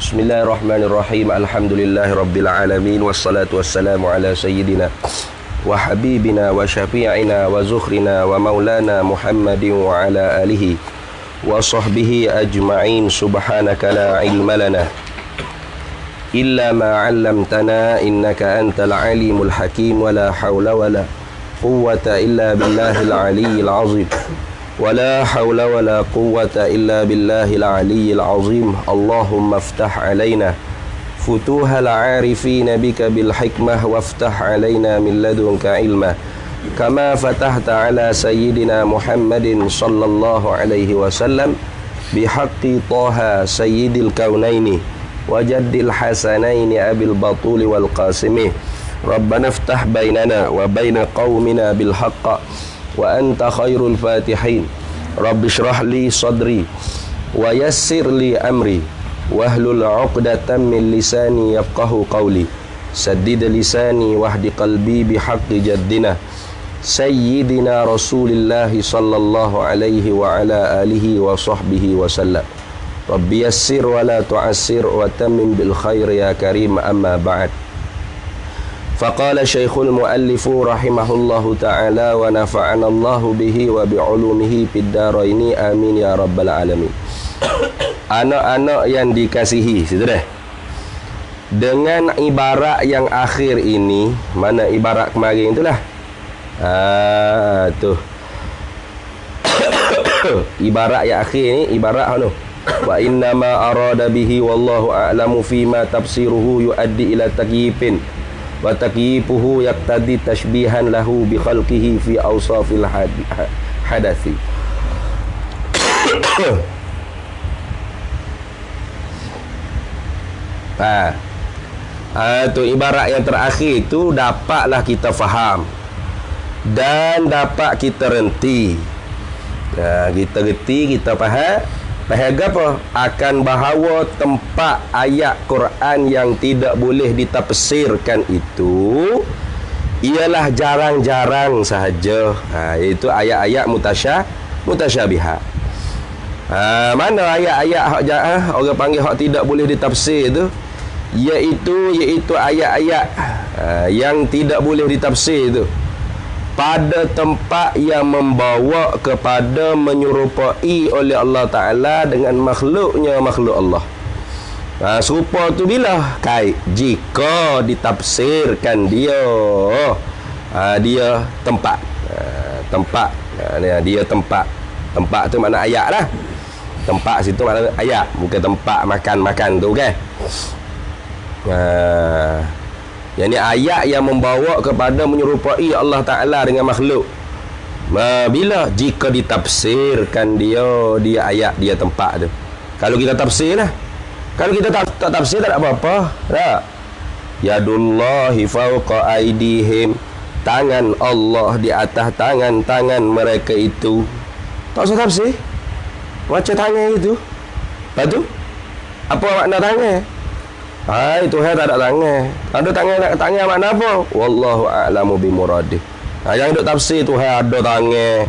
Bismillahirrahmanirrahim. Alhamdulillahirabbil alamin wassalatu wassalamu ala sayyidina wa habibina wa syafi'ina wa zukhrina wa maulana Muhammadin wa ala alihi wa sahbihi ajma'in. Subhanaka la ilma lana illa ma 'allamtana innaka antal alimul hakim wa la hawla wa la quwwata illa billahil aliyyil azim. ولا حول ولا قوة إلا بالله العلي العظيم. اللهم افتح علينا فتوح العارفين بك بالحكمة وافتح علينا من لدنك علما كما فتحت على سيدنا محمد صلى الله عليه وسلم بحق طه سيد الكونين وجد الحسنين أبي البطول والقاسم. ربنا افتح بيننا وبين قومنا بالحق وأنت خير الفاتحين. رب اشرح لي صدري ويسر لي أمري واحلل عقدة من لساني يفقه قولي سدد لساني واهد قلبي بحق جدنا سيدنا رسول الله صلى الله عليه وعلى آله وصحبه وسلم. رب يسر ولا تعسر وتمم بالخير يا كريم. أما بعد. فقال شيخ المؤلف رحمه الله تعالى ونفعنا الله به وبعلومه في الدارين آمين يا رب العالمين. Anak-anak yang dikasihi, sudah. Dengan ibarat yang akhir ini, mana ibarat kemarin itulah. Tuh. Ibarat yang akhir ni ibarat anu. Wa inna ma arada bihi wallahu a'lamu fima tafsiruhu yuaddi ila takyifin wa takyifuhu yaqtadi tashbihan lahu bi khalqihi fi awsafil hadathi. Tu ibarat yang terakhir tu dapatlah kita faham dan dapat kita renti. Kita reti, kita faham. Faham apa? Akan bahawa tempat ayat Quran yang tidak boleh ditafsirkan itu ialah jarang-jarang sahaja. Iaitu ayat-ayat mutasyabihat. Mana ayat-ayat orang panggil hak tidak boleh ditafsir tu? Iaitu ayat-ayat yang tidak boleh ditafsir tu pada tempat yang membawa kepada menyerupai oleh Allah Ta'ala dengan makhluknya makhluk Allah. Serupa tu bila? Jika ditafsirkan dia tempat. Dia tempat. Tempat tu makna ayat lah. Tempat situ makna ayat, bukan tempat makan-makan tu kan. Yang ni ayat yang membawa kepada menyerupai Allah Ta'ala dengan makhluk. Bila? Jika ditafsirkan dia ayat, dia tempat tu. Kalau kita tafsir lah. Kalau kita tak tafsir tak ada apa-apa. Tak? Yadullahi fawqa aidihim. Tangan Allah di atas tangan-tangan mereka itu. Tak usah tafsir. Macam tangan itu. Lepas tu, apa makna tangan? Tuhan tak ada tangan. Ada tangan makna apa? Wallahu a'lamu bimuradih. Jangan duk tafsir Tuhan ada tangan.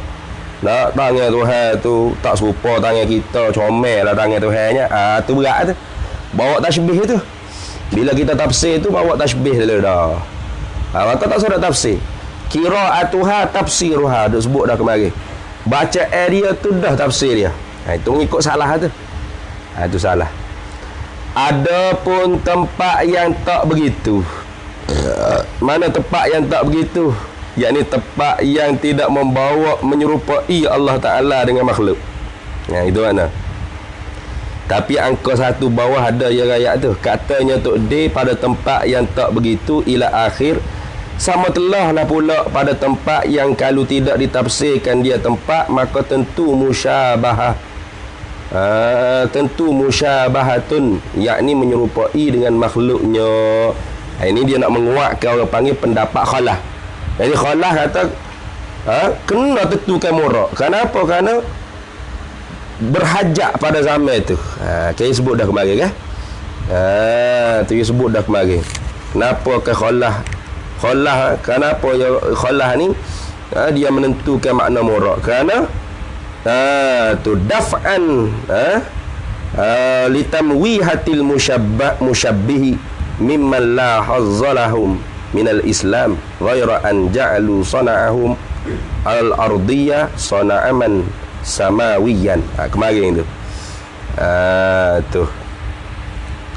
Nak tangan Tuhan tu tak serupa tangan kita, comel lah tangan Tuhannya. Tu berat tu. Bawa tasbih tu. Bila kita tafsir tu bawa tasbih dulu dah. Maka tak sudah tafsir. Qira'atuha tafsiruha, duk sebut dah kemarin. Baca area tu dah tafsir dia. Itu ngikut salah tu. Itu salah. Ada pun tempat yang tak begitu. Mana tempat yang tak begitu? Yakni tempat yang tidak membawa menyerupai Allah Ta'ala dengan makhluk. Itu mana? Tapi angka satu bawah ada yang ayat tu. Katanya Tok D pada tempat yang tak begitu ila akhir. Sama telah lah pula pada tempat yang kalau tidak ditafsirkan dia tempat, maka tentu musyabahah. Tentu musyabahatun, yakni menyerupai dengan makhluknya. Ini dia nak menguatkan orang panggil pendapat khalah. Jadi khalah kata kena tentukan murak. Kenapa? Kerana berhajat pada zaman tu. Kita sebut dah kemarin kan? Tu kita sebut dah kemarin. Kenapa ke khalah? Kenapa ya khalah ni dia menentukan makna murak? Kerana tu daf'an litamwihatil musyabbihi mimman la hazzalahum minal islam ghaira an ja'alu sana'ahum al-ardiyya sana'aman samawiyan. Kemarin tu tu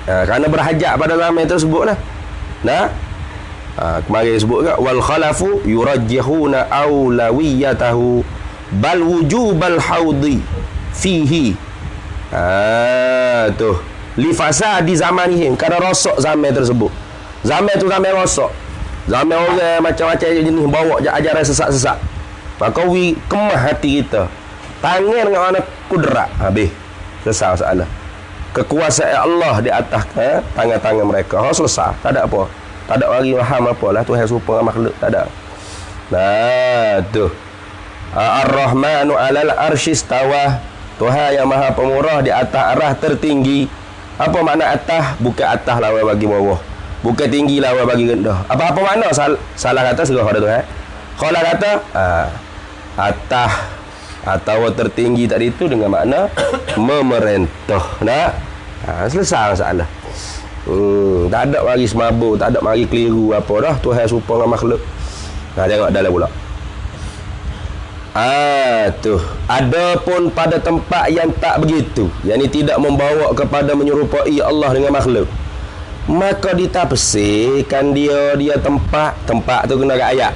kerana berhajat pada zaman tersebut lah. Nah, kemarin sebut ke wal khalafu yurajjihuna aulawiyatahu bal wujubal haudi fihi. Tu li fasadi zamanihim, kerana rosak zaman tersebut. Zaman tu zaman rosak, zaman orang macam-macam jenis bawa ajaran sesat-sesat. Maka kemah hati kita, tangan dengan mana kudrat, habis selesai masalah. Kekuasaan Allah di atas tangan-tangan mereka. Selesai, tak ada apa, tak ada lagi faham apa lah Tuhan serupa makhluk, tak ada. Nah tu Ar-Rahmanu alal arsyistawa, Tuhan yang maha pemurah di atas arah tertinggi. Apa makna atas? Bukan atas lawan bagi bawah, bukan tinggi lawan bagi rendah. Apa-apa makna salah kata serah pada Tuhan. Kalau kata atas atau tertinggi tadi itu dengan makna memerintah. Nah, selesai masalah. Tak ada lagi semabuk, tak ada lagi keliru apa dah. Tuhan serupa dengan makhluk. Tengok dalam pula. Tu. Adapun pada tempat yang tak begitu, yang ini tidak membawa kepada menyerupai Allah dengan makhluk, maka ditafsirkan dia tempat tu kena kat ayat.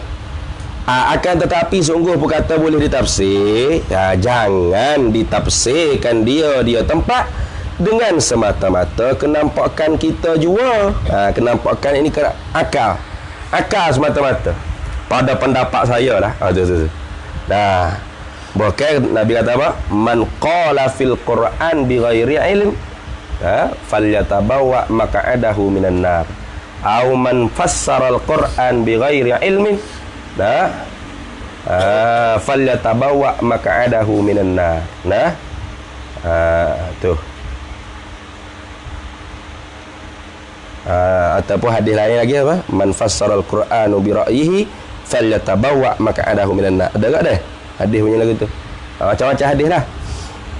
Akan tetapi sungguh perkata boleh ditafsir, jangan ditafsirkan dia tempat dengan semata-mata kenampakan kita jua. Kenampakan ini kena akal semata-mata. Pada pendapat saya lah. Dah. Bukan Nabi kata apa? Man qala fil Quran bi ghairi ilm, falyatabawa maq'adahu minan nar. Aw man fassara al-Quran bi ghairi ilmin, falyatabawa maq'adahu minan nar. Tu. Ataupun hadis lain lagi apa? Man fassara al-Quran bi ra'yihi falyatabawa maq'adahu minan nar. Ada tak dah? Hadis punya lagu tu. Macam-macam hadis lah.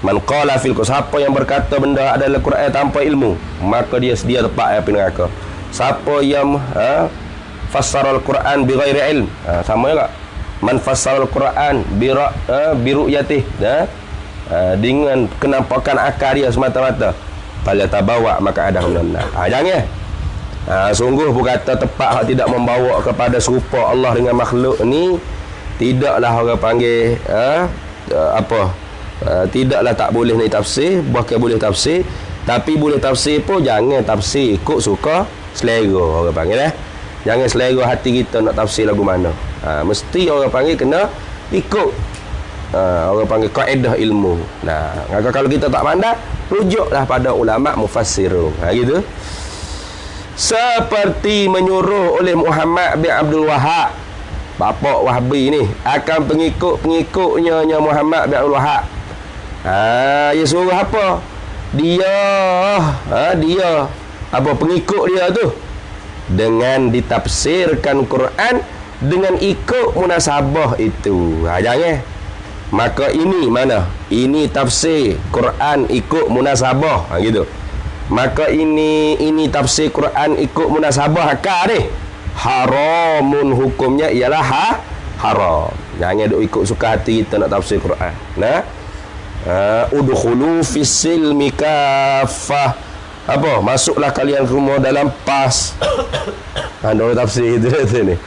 Man qala fil Quran, siapa yang berkata benda adalah Quran tanpa ilmu, maka dia sedia tempat api neraka. Siapa yang fassara al-Quran bi ghairi ilm, sama juga. Man fassara al-Quran bi ru'yatih, dengan kenampakan akal dia semata-mata, falyatabawa maq'adahu minan nar. Jangan. Sungguh berkata tepat tidak membawa kepada serupa Allah dengan makhluk ni, tidaklah orang panggil tidaklah tak boleh nak tafsir, bahkan boleh tafsir, tapi boleh tafsir pun jangan tafsir ikut suka selera orang panggil. Jangan selera hati kita nak tafsir lagu mana. Mesti orang panggil kena ikut orang panggil kaedah ilmu. Maka kalau kita tak pandai, rujuklah pada ulama mufassirun. Gitu. Seperti menyuruh oleh Muhammad bin Abdul Wahhab, bapa Wahhabi ni, akan pengikut-pengikutnya Muhammad bin Abdul Wahhab. Dia suruh apa? Dia apa pengikut dia tu dengan ditafsirkan Quran dengan ikut munasabah itu. Jangan. Maka ini mana? Ini tafsir Quran ikut munasabah, gitu. Maka ini tafsir Quran ikut munasabah akal ni. Haramun, hukumnya ialah haram. Jangan duk ikut suka hati kita nak tafsir Quran. Udkhulu fis silmi kaffah. Apa? Masuklah kalian ke rumah dalam pas. Ada tafsir itu ni.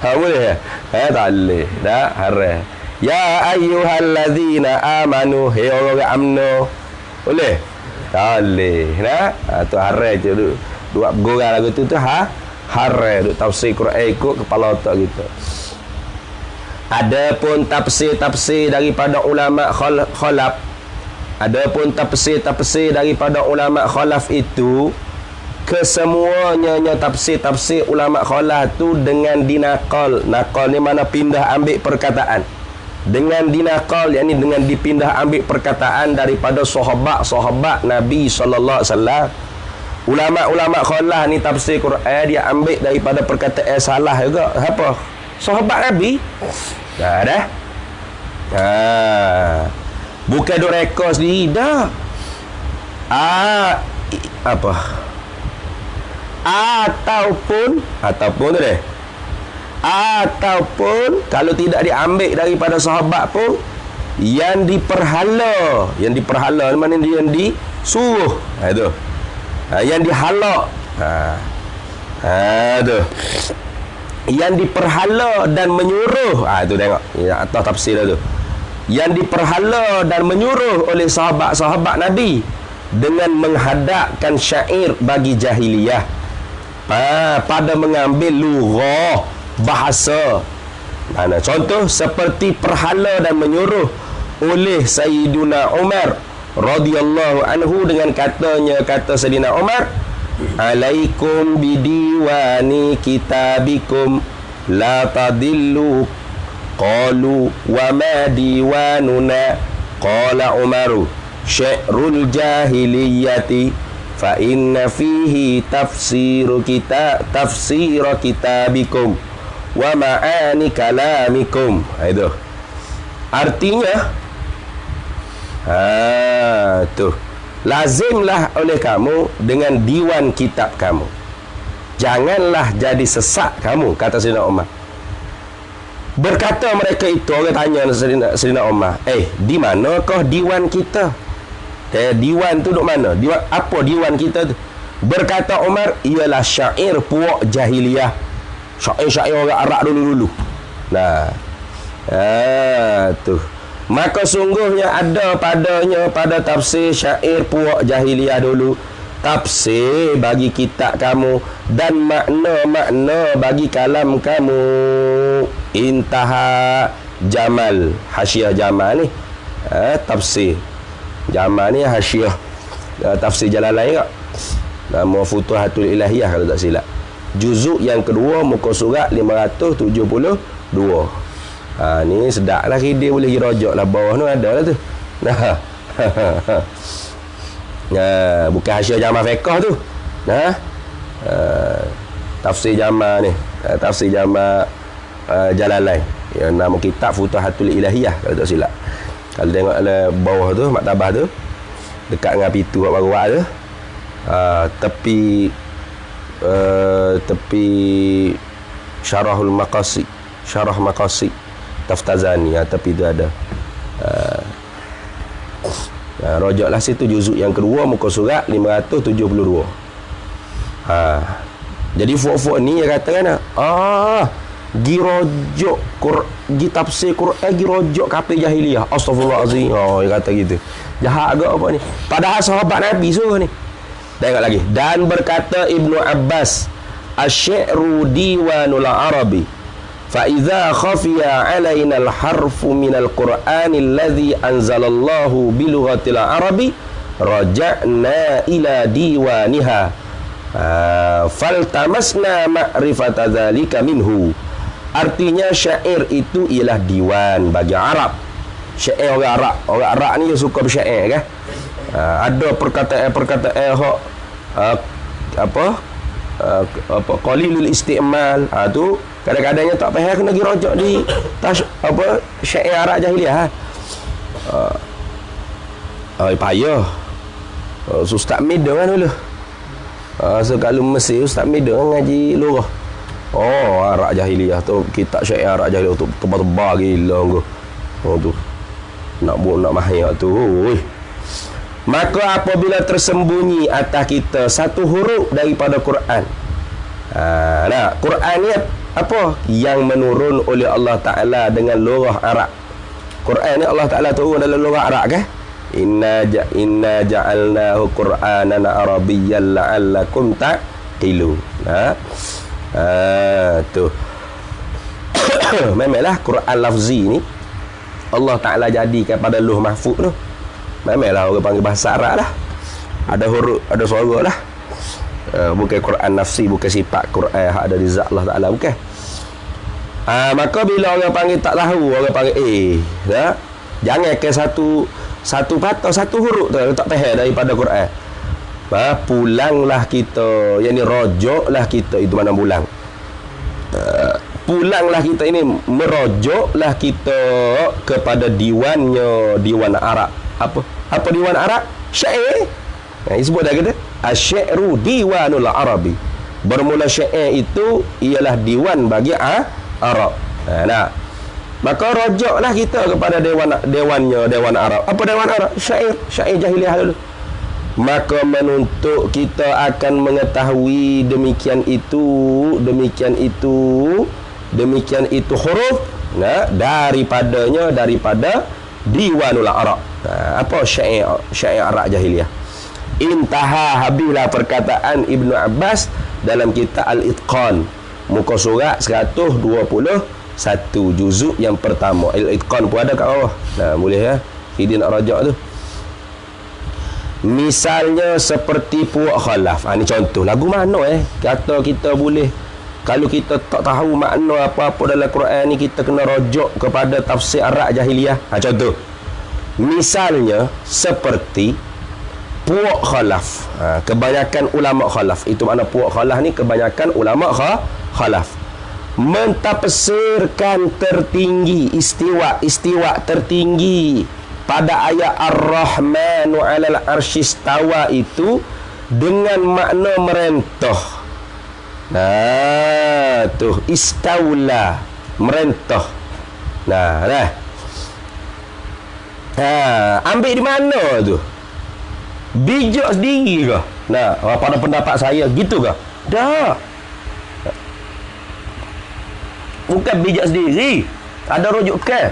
Boleh? Tak boleh. Dah haram. Ya ayyuhallazina amanu, hey orang amno. Boleh? Tak boleh. Tu haram je duk gorang lagu tu haram duk tafsir Quran ikut kepala otak kita. Adapun tafsir daripada ulama khalaf, adapun tafsir daripada ulama khalaf itu, kesemuanya tafsir ulama khalaf tu dengan dinakal. Nakal ni mana pindah ambil perkataan. Dengan dinakal, yakni dengan dipindah ambil perkataan daripada sahabat Nabi sallallahu alaihi wasallam. Ulama-ulama khalaf ni tafsir Quran dia ambil daripada perkataan salah juga. Apa? Sahabat Nabi. Dah. Bukan duk rekod sendiri dah. Apa? Ataupun tu deh. Ataupun kalau tidak diambil daripada sahabat pun, yang diperhala mana yang disuruh. Itu. Yang dihalak. Tu. Yang diperhala dan menyuruh. Tu tengok. Atas tafsir tu. Yang diperhala dan menyuruh oleh sahabat-sahabat Nabi dengan menghadapkan syair bagi jahiliyah, pada mengambil lughah bahasa. Mana contoh seperti perhala dan menyuruh oleh Sayyiduna Umar radhiyallahu anhu dengan kata Sayyidina Umar, alaikum bidiwani kitabikum la tadillu. Qalu wa ma diwanuna. Qala Umaru syi'rul jahiliyati fa inna fihi tafsir kitabikum wa ma'ani kalamikum. Itu artinya tu, lazimlah oleh kamu dengan diwan kitab kamu, janganlah jadi sesak kamu, kata Sayyidina Umar. Berkata mereka itu, orang tanya Sayyidina Umar, di manakah diwan kita? Diwan tu duk mana? Apa diwan kita tu? Berkata Umar, ialah syair puak jahiliyah, syair-syair orang Arab dulu-dulu. Nah, tu. Maka sungguhnya ada padanya pada tafsir syair puak jahiliyah dulu, tafsir bagi kitab kamu, dan makna-makna bagi kalam kamu. Intaha Jamal, Hasyiah Jamal ni, tafsir Jamal ni hasyiah tafsir Jalalain kat. Nama Futuhatul Ilahiyah kalau tak silap. Juzuk yang kedua, muka surat 572. Ni sedap lah, dia boleh rojok lah bawah tu ada lah tu. Bukan hasyiah Jamal Fiqh tu. Tafsir Jamal ni, tafsir Jamal Jalalain, yang nama kitab Futuhatul Ilahiyah kalau tak silap. Kalau tengok bawah tu, maktabah tu, dekat dengan pintu kat bawah tu, tepi Syarahul Maqasid, Syarah Maqasid Taftazani, tepi tu ada. Rojoklah situ, juzuk yang kedua, muka surat 572. Jadi fuak-fuak ni dia katakan, girojok tafsir Quran, girojok kafir jahiliyah. Astaghfirullahalazim. Dia kata gitu. Jahat agak apa ni? Padahal sahabat Nabi suruh ni. Tengok lagi. Dan berkata Ibnu Abbas, asy-syi'ru diwanul arabi, fa idza khafiya alaina al-harfu min al-Qur'an alladhi anzalallahu bi lughatil arabi raja'na ila diwaniha faltamasna ma'rifata dzalika minhu. Artinya syair itu ialah diwan bagi Arab. Syair orang Arab. Orang Arab ni dia suka bersyair kan. Ada perkataan hak qalilul isti'mal. Tu kadang-kadangnya tak faham, kena pergi rojak di syair Arab jahiliah. Payah. Ustaz Mida kan dulu. So kalau Mesir Ustaz Mida ngaji lurah. Arab jahiliyah tu, kitab syair Arab jahiliyah tu tebal-tebal gila tu. Nak mahir tu. Maka apabila tersembunyi atas kita satu huruf daripada Quran. Quran ni apa? Yang menurun oleh Allah Ta'ala dengan lurah Arab. Quran ni Allah Ta'ala turun dalam lurah Arab kan? Inna ja'alnahu Qur'anan Arabiyyan la'allakum ta'qilun. Tu. Memanglah Quran lafzi ni Allah Ta'ala jadikan pada Lauh Mahfuz tu. Memanglah orang panggil bahasa Arab lah. Ada huruf, ada suara lah. Bukan Quran nafsi, bukan sifat Quran ada di zat Allah Ta'ala, bukan. Maka bila orang panggil tak tahu, orang panggil jangan ke satu patah, satu huruf tu tak faham daripada Quran. Pulanglah kita, yang ni rojoklah kita, itu mana pulang. Pulanglah kita ini, merojoklah kita kepada diwan Arab. Apa diwan Arab? Syair. Disebut dah kata asy-syi'ru diwanul arabi. Bermula syair itu ialah diwan bagi Arab. Nah, maka rujaklah kita kepada dewan Arab. Apa dewan Arab? Syair jahiliah dulu. Maka menuntut kita akan mengetahui demikian itu huruf daripada diwanul Arab. Apa syair Arab jahiliah? Intaha, habislah perkataan Ibnu Abbas dalam kitab Al-Itqan, muka surat 121, juzuk yang pertama. Al-Itqan pun ada kat bawah. Boleh ya, Hidin nak rajak tu. Misalnya seperti puak khalaf. Ni contoh lagu mana kata kita boleh, kalau kita tak tahu makna apa-apa dalam Quran ni, kita kena rajak kepada tafsir Arab jahiliah. Contoh, misalnya seperti puak khalaf. Kebanyakan ulama khalaf, itu makna puak khalaf ni, kebanyakan ulama khalaf mentafsirkan tertinggi, istiwa tertinggi pada ayat Ar-Rahmanu 'alal arsyistawa itu dengan makna merentah. Tuh istaula, merentah. Ambil di mana tu? Bijak sendiri ke? Pada pendapat saya gitu ke? Dah. Bukan bijak sendiri, ada rujukan.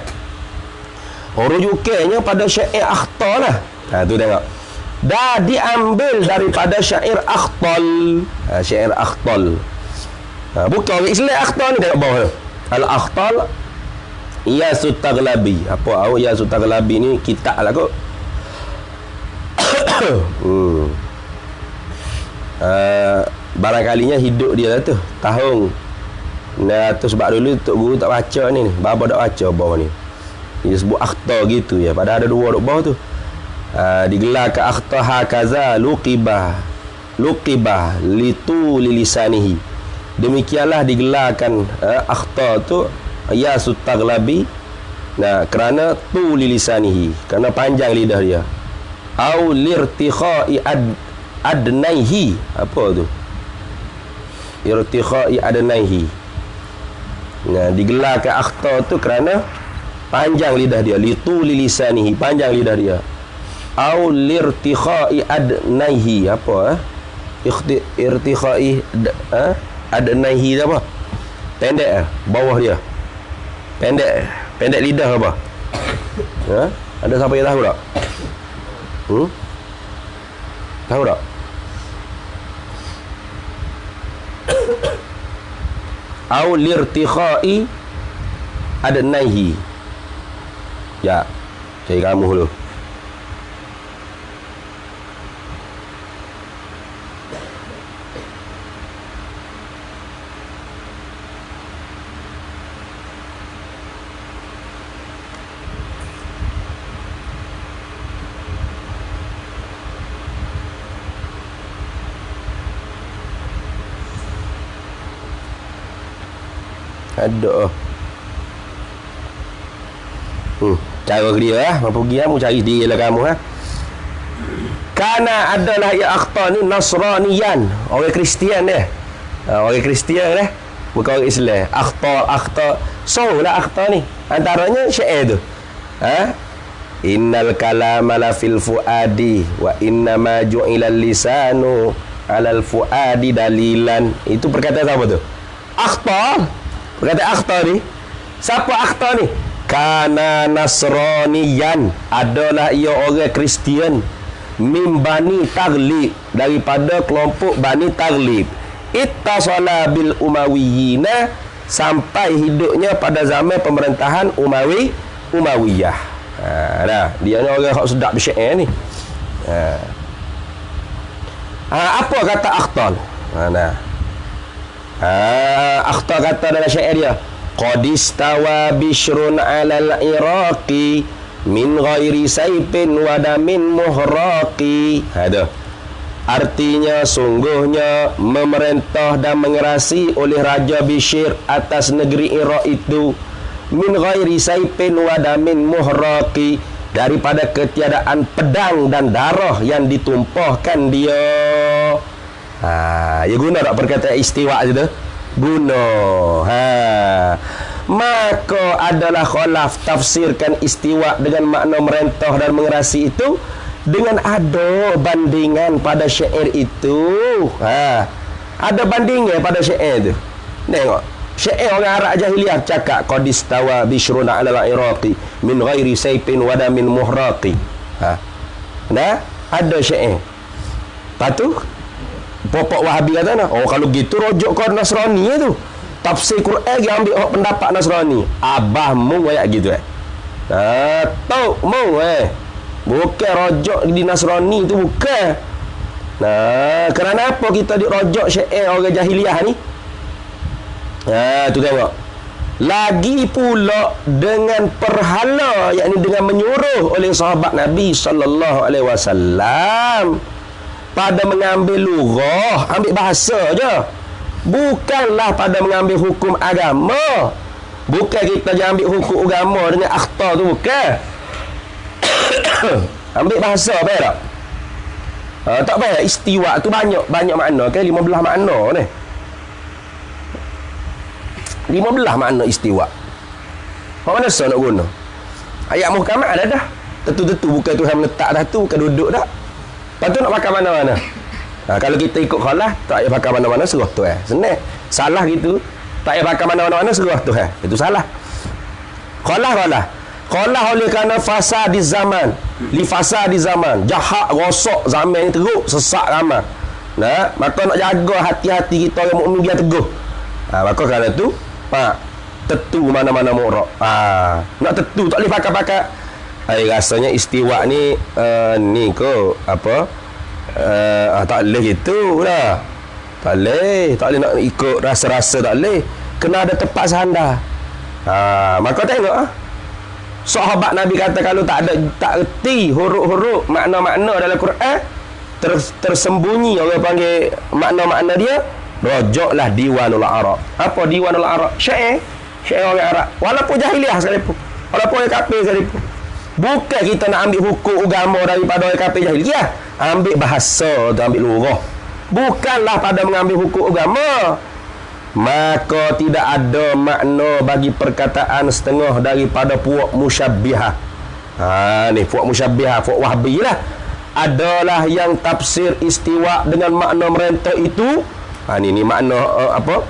Rujukannya pada syair Akhtar lah. Tu tengok. Dah diambil daripada syair Akhtal. Syair Akhtal. Bukan orang Islam Akhtar ni, tengok bawah. Al-Akhtal Iyasut Taghlabi. Apa Iyasut Taghlabi ni kitab lah kot. Barangkalinya hidup dia lah tu tahun tu, sebab dulu Tok Guru tak baca ni Baba tak baca bawah ni. Dia sebut Akhtar gitu ya, padahal ada dua duk bawah tu. Digelar ke Akhtar hakaza luqibah litu lilisanihi. Demikianlah digelarkan Akhtar tu Iyasut Taghlabi kerana tu lilisanihi, kerana panjang lidah dia. Au lirtikhai adnaihi. Apa tu? Irtikhai adnaihi. Digelarkan Akhtar tu kerana panjang lidah dia. Litu lilisanihi, panjang lidah dia. Au lirtikhai adnaihi. Apa irtikhai adnaihi tu apa? Pendek bawah dia. Pendek lidah apa? Ada siapa yang tahu tak? Tahu tak? Au lirtikhai adnaihi. Ya, cari kamu dulu. Ada. Cara dia mampu pergi kamu cari diri lah kamu Kana adalah ya Akhtar ni Nasraniyan, orang Kristian dia. Orang Kristian dia, bukan orang Islam. Akhtar. So lah Akhtar ni. Antaranya syair tu. Innal kalama la fil fuadi wa inna ma ju'ilal lisanu 'alal fuadi dalilan. Itu perkataan siapa tu? Akhtar. Perkataan Akhtar ni, siapa Akhtar ni? Kana Nasraniyan, adalah ia orang Kristian. Min Bani Taghlib, daripada kelompok Bani Taghlib. Ittasala bil Umayyiyina, sampai hidupnya pada zaman pemerintahan Umayyah. Dia ni orang yang sedap syair ni. Apa kata Akhtar? Akhtar kata dalam syair dia, qad istawa bishrun 'alal iraqi min ghairi saifin wa damin muhraqi. Artinya sungguhnya memerintah dan mengerasi oleh Raja Bishr atas negeri Iraq itu, min ghairi saifin wa damin muhraqi, daripada ketiadaan pedang dan darah yang ditumpahkan dia. Ya guna tak perkataan istiwa je tu? Guna. Maka adalah khalaf tafsirkan istiwa dengan makna merentah dan mengerasi itu dengan ada bandingan pada syair itu. Ada bandingnya pada syair tu. Tengok, syair orang Arab jahiliah cakap qadistawa bishruna 'ala al-iraqi min ghairi sayfin wa damin muhraqi. Ada syair. Lepas tu Popok Wahabi kata kalau gitu rojok kau Nasrani tu. Tafsir Quran dia ambil pendapat Nasrani. Abahmu kayak gitu tahu mu bukan rojok di Nasrani tu, bukan. Kerana apa kita dirojok syair orang jahiliah ni? Tu tengok. Lagi pula dengan perhala, yakni dengan menyuruh oleh sahabat Nabi sallallahu alaihi wasallam pada mengambil lugah, ambil bahasa je. Bukanlah pada mengambil hukum agama. Bukan kita jangan ambil hukum agama dengan akhta tu, bukan. Ambil bahasa apa tak? Tak payah. Istiwa tu banyak makna kan, 15 makna ni. 15 makna istiwa. Mana so nak guna? Ayat muhkamat ada dah. Tentu-tentu bukan Tuhan menetap dah tu, bukan duduk dah. Lepas tu nak pakai mana-mana. Kalau kita ikut khalah, tak payah pakai mana-mana, suruh Tuhan. Senang. Salah gitu, tak payah pakai mana-mana, suruh Tuhan. Itu salah. Khalah oleh kerana fasad di zaman. Li fasad di zaman. Jahat, rosak zaman ni teruk, sesak ramai. Maka nak jaga hati-hati kita orang mukmin biar teguh. Maka kerana tu, tetu mana-mana murak. Nak tetu tak boleh pakai-pakai. Rasanya istiwa ni ni ke apa? Tak boleh gitu lah. Tak boleh nak ikut rasa-rasa, tak boleh. Kena ada tepat sandar. Maka tengok sahabat Nabi kata kalau tak erti huruf-huruf makna-makna dalam Quran, tersembunyi orang panggil makna-makna dia, rojoklah Diwanul Arab. Apa Diwanul Arab? Syair orang Arab. Walaupun jahiliah sekalipun, walaupun orang kafir sekalipun. Bukan kita nak ambil hukum agama daripada orang kafir jahiliah. Ambil bahasa tu, ambil lurah. Bukanlah pada mengambil hukum agama. Maka tidak ada makna bagi perkataan setengah daripada puak musyabbihah. Ni puak musyabbihah, puak Wahhabi lah. Adalah yang tafsir istiwa dengan makna merentah itu. Ni makna apa?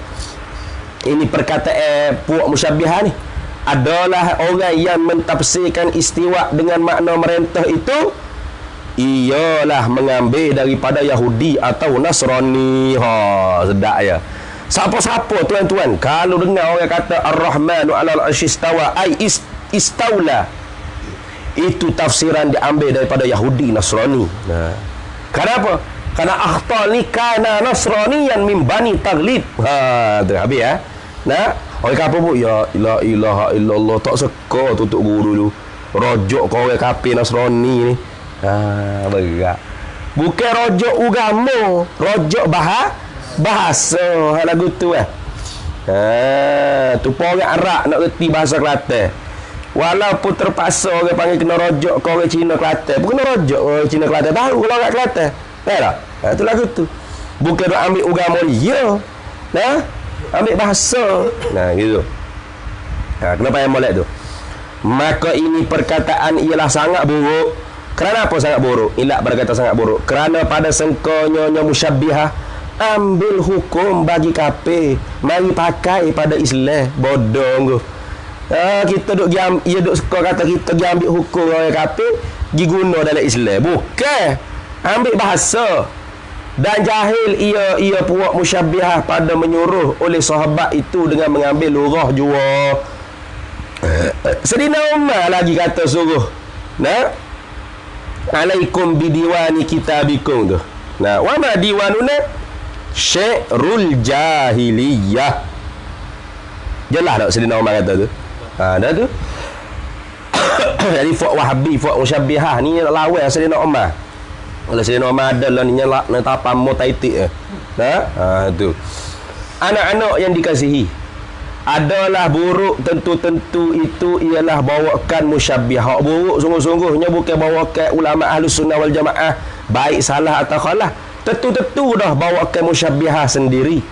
Ini perkataan puak musyabbihah ni. Adalah orang yang mentafsirkan istiwa dengan makna merentah itu ialah mengambil daripada Yahudi atau Nasrani. Sedap ya. Siapa-siapa tuan-tuan kalau dengar orang kata Ar-Rahmanu 'alal 'arsy istawa ai istaula, itu tafsiran diambil daripada Yahudi Nasrani. Kenapa? Karena Akhtal ni kana Nasraniyan min Bani Taghlib. Tu habis ya. Orang kafir pun ya la ilaha illallah, tak suka tutup guru tu. Rojok kau orang kafir Nasrani ni. Berat. Bukan rojok agama, rojok bahasa lagu tu tu orang Arab nak reti bahasa Kelantan. Walaupun terpaksa orang panggil kena rojok kau orang Cina Kelantan, pun kena rojok orang Cina Kelantan. Tahu kalau orang Kelantan. Tak? Tu lagu tu. Bukan nak ambil agama dia. Ambil bahasa. Gitu. Kenapa yang molek tu? Maka ini perkataan ialah sangat buruk. Kerana apa sangat buruk? Ilat berkata sangat buruk kerana pada sengkonyonya musyabbihah ambil hukum bagi kafir, mari pakai pada Islam. Bodoh tu. Kita duk suka kata kita pergi ambil hukum orang kafir, pergi guna dalam Islam. Bukan. Ambil bahasa. Dan jahil ia puak musyabbihah pada menyuruh oleh sahabat itu dengan mengambil lurah jua. Sayyidina Umar lagi kata suruh alaikum bidiwani kitabikum tu. Wa ma diwanuna syi'rul jahiliyah. Jelas tak Sayyidina Umar kata tu? Dah tu. Jadi fuak Wahabi, fuak musyabbihah ni lawan Sayyidina Umar. Kalau Sayyidina Umar ada lah ni nyelak nak tapam mutaitik tu. Anak-anak yang dikasihi, Adalah buruk tentu-tentu itu ialah bawakan musyabbih. Hak buruk sungguh-sungguhnya bukan bawakan ulama Ahlus Sunnah wal Jamaah baik salah atau khalah. Tentu-tentu dah bawakan musyabbihah sendiri.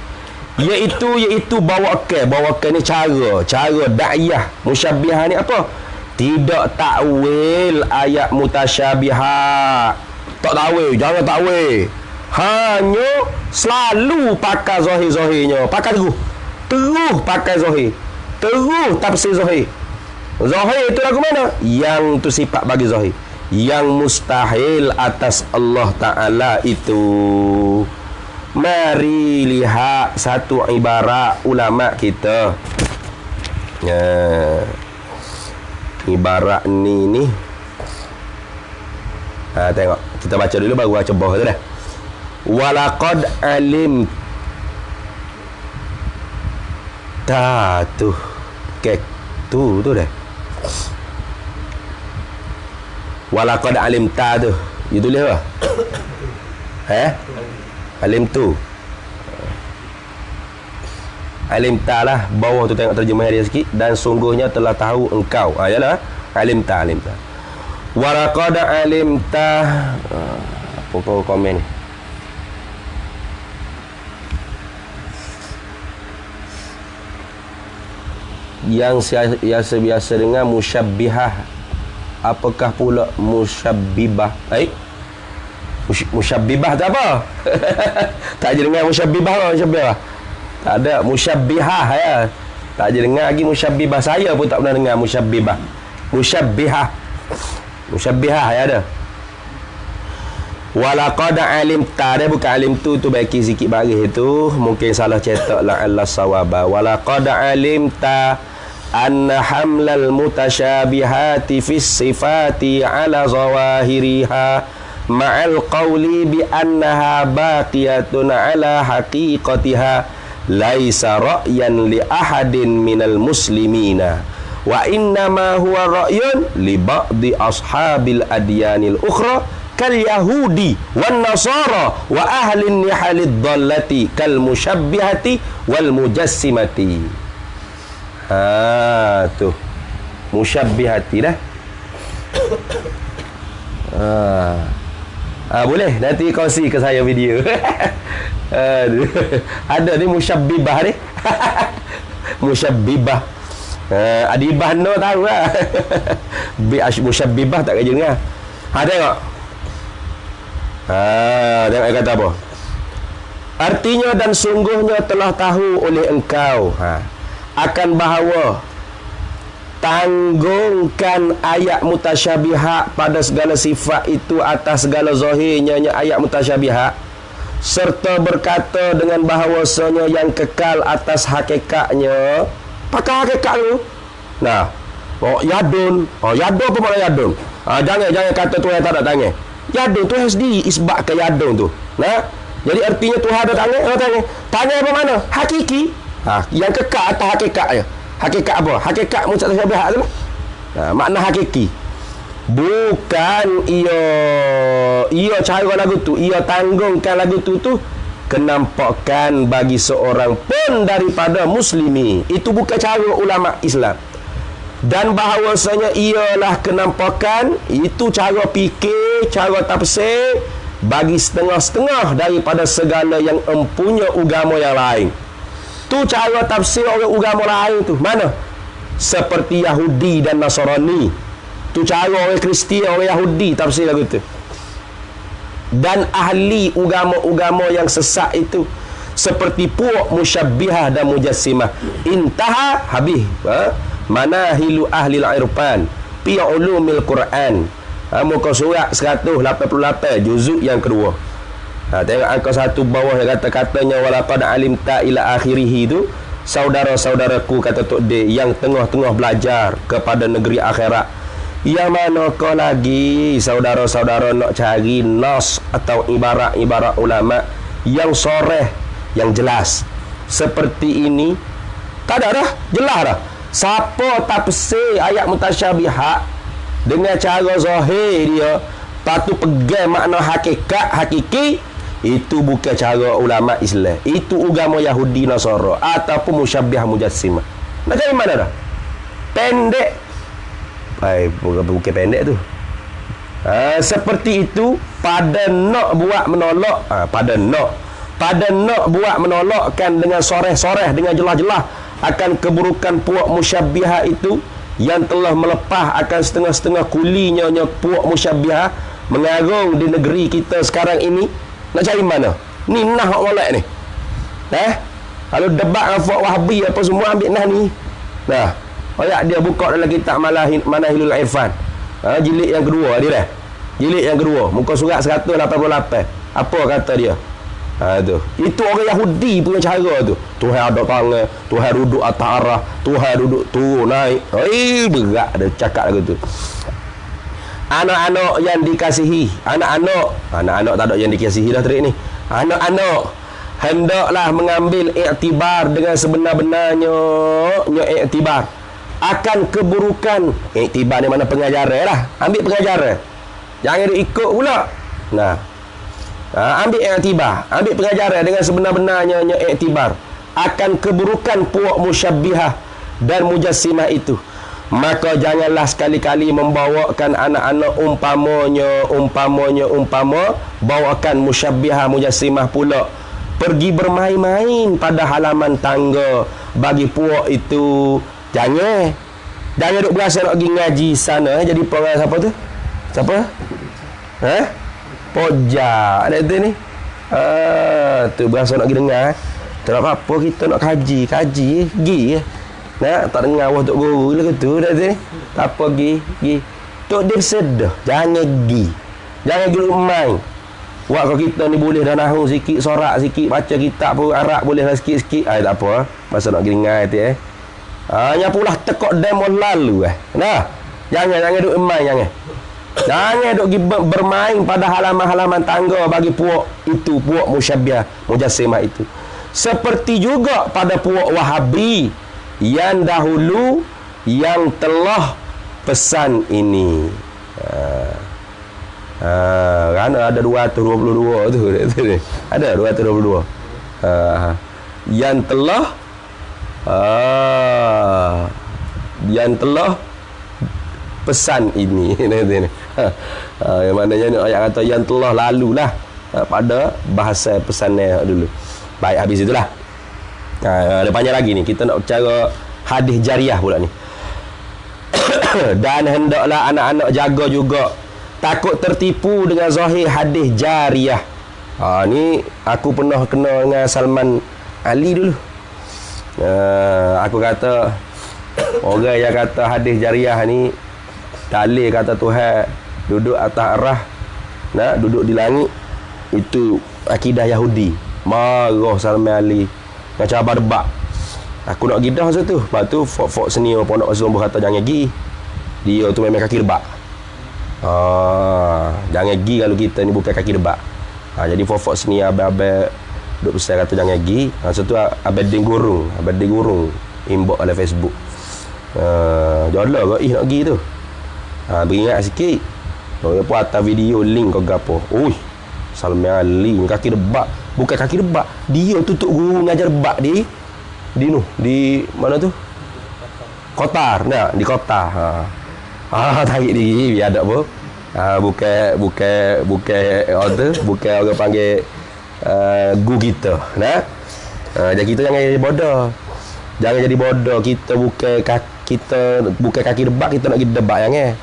Iaitu bawakan ni cara dakwah musyabbihah ni apa? Tidak takwil ayat mutasyabihat. Tak takwil, jangan takwil. Hanya selalu pakai zahir-zahirnya, pakai terus pakai zahir, terus tafsir zahir. Zahir itu lagu mana? Yang tu sifat bagi zahir, yang mustahil atas Allah Ta'ala itu. Mari lihat satu ibarat ulama kita. Ibarat ni. Tengok, kita baca dulu baru baca bawah tu dah. Walaqad alim ta tu kek tu dah. Walaqad alim ta tu. You tulis apa? Alim tu. Alim ta lah, bawah tu tengok terjemahan dia sikit. Dan sungguhnya telah tahu engkau. Yalah, alim ta. Walaqad alim ta. Apa kau komen ni? Yang biasa dengan musyabbihah. Apakah pula musyabbibah? Musyabbibah tak apa. Tak je dengar musyabbibah. Tak ada musyabbihah ya. Tak je dengar lagi musyabbibah. Saya pun tak pernah dengar musyabbibah. Musyabbihah ya ada. Walaqad alimta, dia bukan alim tu baiki sikit baris itu, mungkin salah cetak la Allah sawaba. Walaqad alimta anna hamlal mutashabihati fis sifati ala zawahiriha ma'al qawli bi annaha baqiyatun ala haqiqatiha laisa ra'yan li ahadin minal muslimina wa innama huwa ra'yun li ba'di ashabil adyanil ukhra kal yahudi wan nasara wa ahli nihalid dhallati kal musyabbihati wal mujassimati. Tu musyabbihati dah. Boleh nanti kongsi ke saya video. Ada ni musyabbibah ni. Musyabbibah. Adibah no tahu lah. Musyabbibah tak kerja dengar. Tengok. Tengok dia kata apa? Artinya dan sungguhnya telah tahu oleh engkau akan bahawa tanggungkan ayat mutasyabihat pada segala sifat itu atas segala zahirnya ayat mutasyabihat, serta berkata dengan bahawasanya yang kekal atas hakikatnya. Pakai hakikat tu. Nah, yadun. Yadun apa makna yadun? Jangan kata Tuhan tak ada tangan. Yadun tu sendiri isbat ke yadun tu. Nah, jadi artinya Tuhan ada tangan. Tangan apa mana? Hakiki. Yang kekal atas hakikatnya. Hakikat apa? Hakikat mutasyabihat tu. Makna hakiki. Bukan ia cara lagu tu, ia tanggungkan lagu tu kenampakan bagi seorang pun daripada muslimi. Itu bukan cara ulama Islam. Dan bahawasanya ialah kenampakan, itu cara fikir, cara tafsir bagi setengah-setengah daripada segala yang empunya agama yang lain. Tu cara tafsir orang agama lain tu. Mana? Seperti Yahudi dan Nasrani. Tu cara orang Kristian, orang Yahudi tafsir lagu tu. Dan ahli agama-agama yang sesat itu, seperti puak musyabbihah dan mujassimah. Intaha habis. Manahilu ahli al-irfan fi ulumil Quran. Muka surat 188 juzuk yang kedua. Tengok angka 1 bawah yang kata-katanya walaqad alimta ila akhirih tu. Saudara-saudaraku, kata Tok D, yang tengah-tengah belajar kepada negeri akhirat, yang manakah lagi saudara-saudara nak cari nas atau ibarat-ibarat ulama yang soreh, yang jelas seperti ini? Tak ada dah, jelas dah. Siapa tafsir ayat mutasyabihat dengan cara zahir dia, patu pegang makna hakikat, hakiki, itu bukan cara ulama Islam. Itu agama Yahudi Nasara ataupun musyabbih mujassimah. Nak cari mana dah? Pendek. Bukan pendek tu. Seperti itu pada nak buat menolak, pada nak buat menolakkan dengan soreh-soreh, dengan jelas-jelas akan keburukan puak musyabbihah itu yang telah melepah akan setengah-setengah kulinya puak musyabbihah mengarung di negeri kita sekarang ini. Nak cari mana? Ni nah hak molek ni. Kalau debat dengan Fuad Wahabi apa semua ambil nah ni. Nah, ayat dia buka dalam kitab Manahilul Irfan. Jilid yang kedua dia dah. Jilid yang kedua, muka surat 188. Apa kata dia? Tu. Itu orang Yahudi punya cara tu. Tuhan ada tangan, Tuhan duduk atas arah, Tuhan duduk tu naik. Berat dia cakap lagu tu. Anak-anak yang dikasihi, anak-anak tak ada yang dikasihi dah terik ni. Anak-anak hendaklah mengambil iktibar dengan sebenar-benarnya iktibar akan keburukan. Iktibar ni mana pengajaran lah. Ambil pengajaran. Jangan dia ikut pula. Nah. Ambil iktibar, ambil pengajaran dengan sebenar-benarnya iktibar akan keburukan puak musyabbihah dan mujassimah itu. Maka janganlah sekali-kali membawakan anak-anak umpama bawakan musyabbihah mujassimah pula pergi bermain-main pada halaman tangga bagi puak itu. Jangan duk berasa nak pergi ngaji sana jadi orang siapa tu? Siapa? Pojak ada tu ni. Tu berasa nak pergi dengar. Tak apa-apa kita nak kaji pergi. Nak tak dengar awak tok guru lah tu dah tu ni. Tak apa pergi. Tok dia bersedah. Jangan pergi. Jangan pergi main. Wak kalau kita ni boleh dah nahu sikit, sorak sikit, baca kitab pun Arab boleh lah sikit-sikit. Tak apa. Masa nak pergi dengar tu hanya pula tekok demo lalu Nah. Jangan duk main Jangan duk pergi bermain pada halaman-halaman tangga bagi puak itu, puak musyabbihah mujassimah itu. Seperti juga pada puak Wahabi yang dahulu yang telah pesan ini. Kerana ada 222 tu. Ada 222. Yang telah pesan ini. Yang maknanya ni ayat kata yang telah lalu lah pada bahasa pesannya dulu. Baik, habis itulah. Ada banyak lagi ni. Kita nak bicara hadis jariah pula ni. Dan hendaklah anak-anak jaga juga takut tertipu dengan zahir hadis jariah. Ni aku pernah kena dengan Salman Ali dulu. Aku kata orang yang kata hadis jariah ni dalil kata Tuhan duduk atas arah, duduk di langit, itu akidah Yahudi. Marah Salman Ali nak cabar debat. Aku nak gidah masa tu. Lepas tu Fok senior pondok Zombo kata jangan pergi. Dia tu memang kaki debat. Jangan pergi kalau kita ni bukan kaki debat. Jadi Fok senior abang-abang duk besar kata jangan pergi. Masa tu Abadin Gurung inbox oleh Facebook. Jodoh kau nak pergi tu. Beringat sikit. Dia pun atas video link kau gapo. Salman Ali kaki debat. Bukan kaki debat. Dia tutup guru mengajar debat di mana tu? Qatar. Di Qatar. Tarik diri biar ada apa. Bukan orang panggil guru kita. Jadi kita jangan jadi bodoh. Jangan jadi bodoh. Kita bukan kaki debat, kita nak pergi debat yang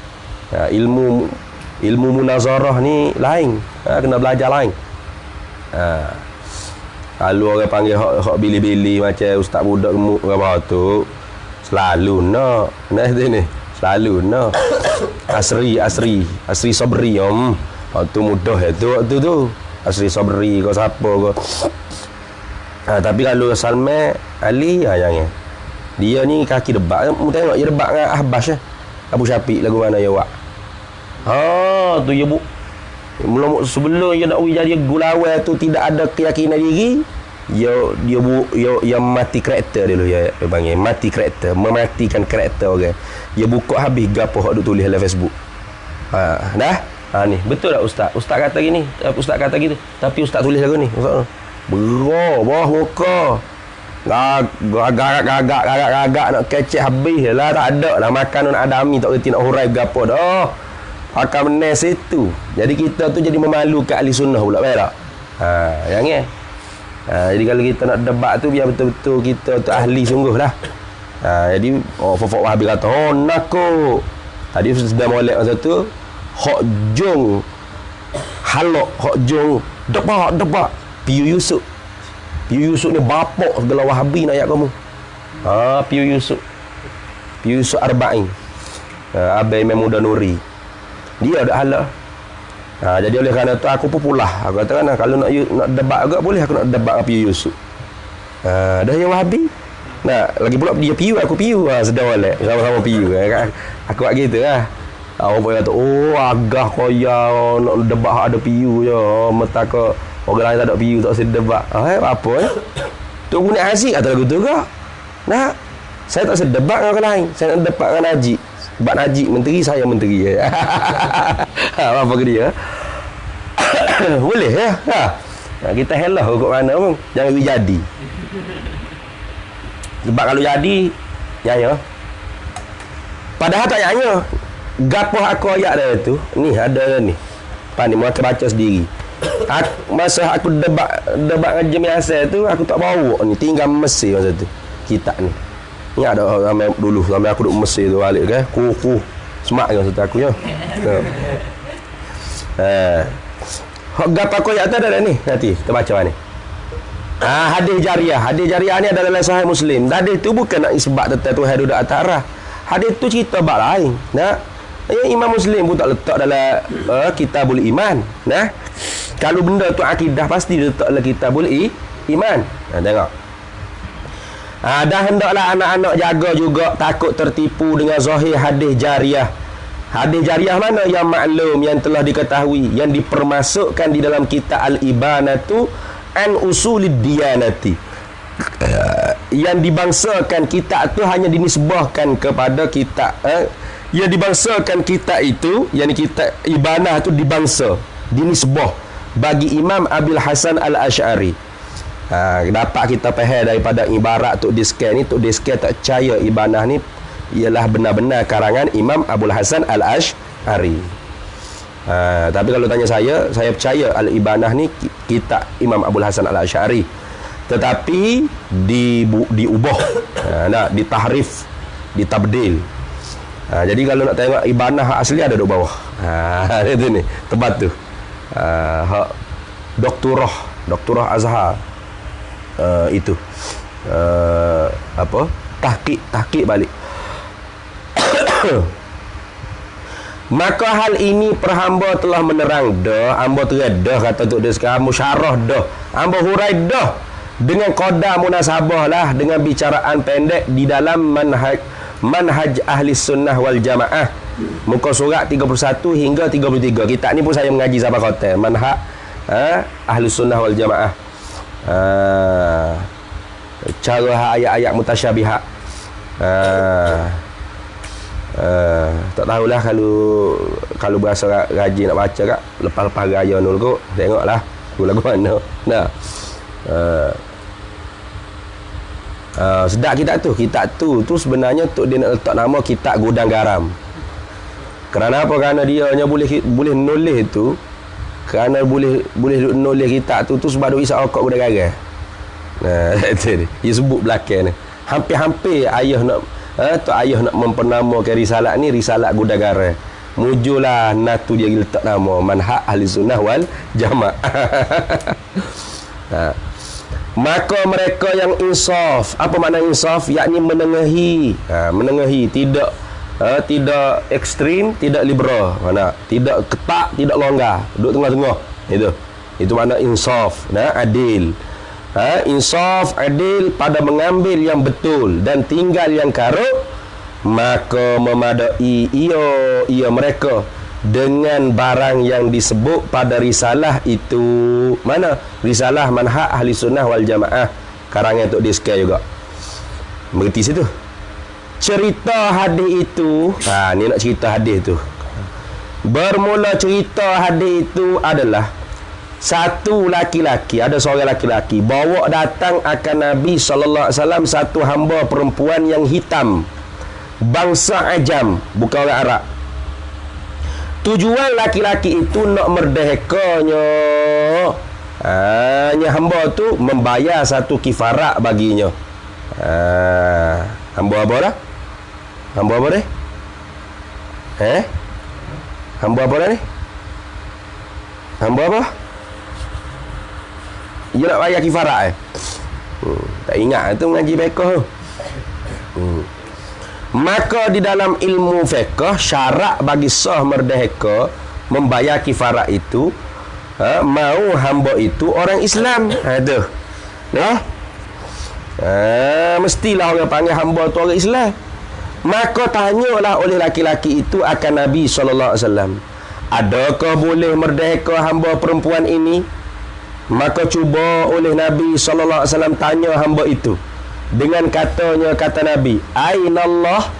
ilmu munazarah ni lain. Kena belajar lain. Kalau orang panggil hak bili-bili macam ustaz budak gemuk apa tu, selalu nak ni selalu nak Asri Sabri tu mudah waktu tu Asri Sabri kau siapa kau. Tapi kalau Salman Ali jangan. Dia ni kaki debat. Mu tengok dia debat dengan Ahbas Abu Syafiq lagu mana ya wak. Tu ya bu. Sebelum dia nak jadi gulawai tu tidak ada keyakinan diri, dia mati karakter dia dulu ya panggil mati karakter, mematikan karakter orang. Dia buka habis gapo hak duk tulis dalam Facebook. Ni betul tak ustaz? Ustaz kata gini, ustaz kata gitu. Tapi ustaz tulis lagu ni. Ustaz bawah muka. Gagak nak kecek habis lah. Tak ada lah makan nak adami. Tak kerti nak hurai berapa dah. Akan menes itu. Jadi kita tu jadi memalukan ahli sunnah pula. Baik tak? Jangan. Jadi kalau kita nak debat tu biar betul-betul kita tu ahli sungguh lah. Jadi Fofok Wahabi kata nakut. Tadi sudah molek masa tu hok jong halok, hok jong debat Piyu Yusuf ni bapak segala Wahabi nak ayat kamu. Piyu Yusuf Arba'in, Abai Memuda Nuri, dia ada halak. Jadi oleh kerana tu aku popular. Aku kata kalau nak debat agak boleh aku nak debat dengan Piyu Yusuf. Dah yang Wahabi. Nah, lagi pula dia Piyu, aku Piyu. Sedang oleh sama-sama Piyu kan. Aku buat gitu lah. Orang pun kata, agak koya nak debat ada Piyu je. Metaka orang lain tak ada Piyu, tak sedap debat. Apa ya? Tu guna Haziq kata lagu tu ke? Nah, saya tak sedap debat dengan orang lain. Saya nak debat dengan Najib. Sebab Najib menteri, saya menteri. Apa ke dia? Boleh ya? Kita helah kok mana pun. Jangan jadi. Sebab kalau jadi, ya. Padahal tak yanya. Gapoh aku ayat dia tu. Ni ada ni. Ni mau baca sendiri. Masa aku debat dengan Jami Hasan tu, aku tak bawa ni, tinggal Mesir masa tu. Kitab ni. Ni ada ramai dulu, ramai aku duduk Mesir tu balik kan. Kuku. Semak kan masa aku ya. Hak gapoh aku ayat tu ada ni. Nanti kita baca ni. Hadis jariah ni adalah Sahih Muslim. Hadis tu bukan nak isbat tentang Tuhan duduk atas arah. Hadis tu cerita bab lain. Imam Muslim pun tak letak dalam Kitabul Iman. Kalau benda tu akidah pasti letak dalam Kitabul Iman. Tengok. Dan hendaklah anak-anak jaga juga takut tertipu dengan zahir hadis jariah. Hadis jariah mana yang maklum, yang telah diketahui, yang dipermasukkan di dalam kitab Al-Ibanatu an usulid diyanati, yang dibangsakan kitab tu hanya dinisbahkan kepada kitab yang dibangsakan kitab itu, yang kitab Ibanah tu dibangsa, dinisbah bagi Imam Abil Hasan Al-Asy'ari. Dapat kita faham daripada ibarat Tok Diskan ni. Tok Diskan tak percaya Ibanah ni ialah benar-benar karangan Imam Abul Hasan Al-Asy'ari. Tapi kalau tanya saya percaya Al-Ibanah ni kitab Imam Abul Hasan Al-Asy'ari, tetapi diubah, ditahrif, ditabdil. Jadi kalau nak tengok Ibanah asli ada di bawah. Itu ni tempat tu. Hak doktorah Azhar itu tahqiq balik. Maka hal ini perhamba telah menerang dah, hamba terdah kata Tok Des sekarang musyarah dah, hamba hurai dah dengan qada munasabah lah, dengan bicaraan pendek di dalam manhaj ahli sunnah wal jamaah, muka surat 31 hingga 33. Kitab ni pun saya mengaji sampai kota manhaj ahli sunnah wal jamaah, cara ayat-ayat mutasyabihat. Tak tahulah kalau berasa rajin nak baca kak, lepas-lepas raya nul kot, tengoklah lagu mana. Sedap kitab tu sebenarnya tu dia nak letak nama kitab Gudang Garam. Kerana apa? Kerana dia hanya boleh nulis tu, kerana boleh nulis kitab tu sebab dia isap rokok Gudang Garam. Dia sebut belakang ni. Hampir-hampir ayah nak mempenamakan risalah ni risalah Gudang Garam. Mujulah natu dia letak nama manhaj ahli sunnah wal jamaah. Maka mereka yang insaf, apa makna insaf? Yakni menengahi, tidak ekstrim, tidak liberal, tidak ketat, tidak longgar, duduk tengah-tengah. Itu makna insaf, adil. Insaf, adil pada mengambil yang betul dan tinggal yang karuk. Maka memadai ia mereka dengan barang yang disebut pada risalah itu. Mana? Risalah manhaj ahli sunnah wal jamaah, karangan Tok Diskan juga. Mengerti situ? Cerita hadis itu, ni nak cerita hadis tu. Bermula cerita hadis itu adalah satu laki-laki, ada seorang laki-laki bawa datang akan Nabi sallallahu alaihi wasallam satu hamba perempuan yang hitam, bangsa Ajam, bukan orang Arab. Tujuan laki-laki itu nak merdekanya. Hanya hamba tu membayar satu kifarat baginya. Hamba apa dah? Hamba apa ni? Hamba apa dah ni? Hamba apa? Dia nak bayar kifarat tak ingat tu mengaji fiqh tu. Maka di dalam ilmu fiqh, syarat bagi sah merdeka membayar kifarat itu, mau hamba itu orang Islam. Ada. Mestilah orang panggil hamba tu orang Islam. Maka tanyalah oleh laki-laki itu akan Nabi SAW, adakah boleh merdeka hamba perempuan ini? Maka cuba oleh Nabi SAW tanya hamba itu dengan kata Nabi, Ainallah,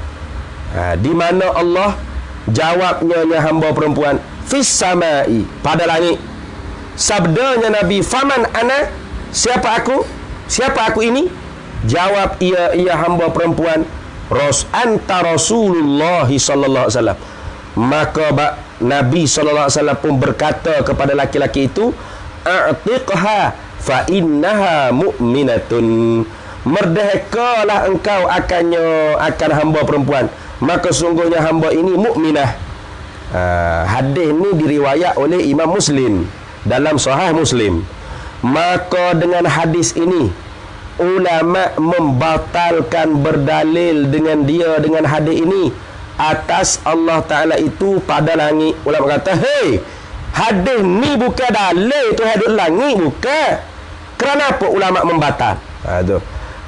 di mana Allah? Jawabnya hamba perempuan, Fis samai, pada langit. Sabdanya Nabi, Faman ana, siapa aku? Siapa aku ini? Jawab ia hamba perempuan, Anta Rasulullah sallallahu alaihi wasallam. Maka Nabi sallallahu alaihi wasallam pun berkata kepada laki-laki itu, A'tiqha fa innaha mu'minatun. Merdekalah engkau akan hamba perempuan, maka sungguhnya hamba ini mukminah. Hadis ni diriwayat oleh Imam Muslim dalam Sahih Muslim. Maka dengan hadis ini ulama membatalkan berdalil dengan hadis ini atas Allah Ta'ala itu pada langit. Ulama kata, hadis ni bukan dalil tu hadis langit, bukan. Kerana apa ulama membatal?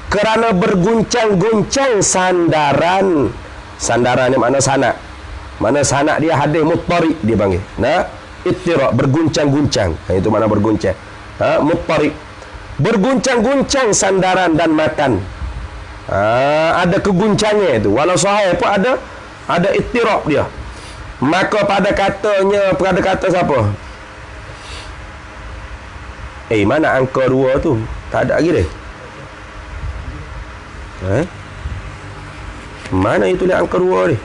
Kerana berguncang-guncang sandaran. Sandaran ni makna sanak. Mana sanak dia hadis muttarid dia panggil. Ittirab, berguncang-guncang. Itu makna berguncang. Muttarid. Berguncang-guncang sandaran dan matan. Ada keguncangnya itu. Walau sahih pun ada ittirab dia. Maka pada kata siapa? Mana angka 2 tu? Tak ada lagi deh. Mana itu lihat angka 2 ni?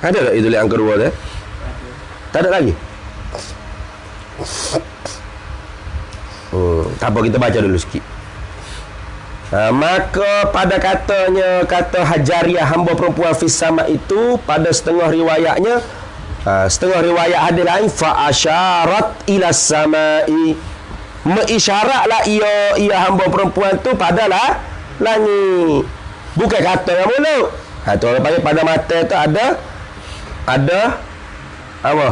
Ada tak itu lihat angka 2 tu? Tak ada lagi. Tak apa, kita baca dulu sikit. Maka pada kata Hajariyah hamba perempuan fis sama itu, pada setengah riwayatnya, setengah riwayat hadis lain, fa asyarat ila samai, mengisyaratlah ia hamba perempuan tu padalah langit, bukan kata dengan mulut. Tu orang panggil pada mata tu ada apa?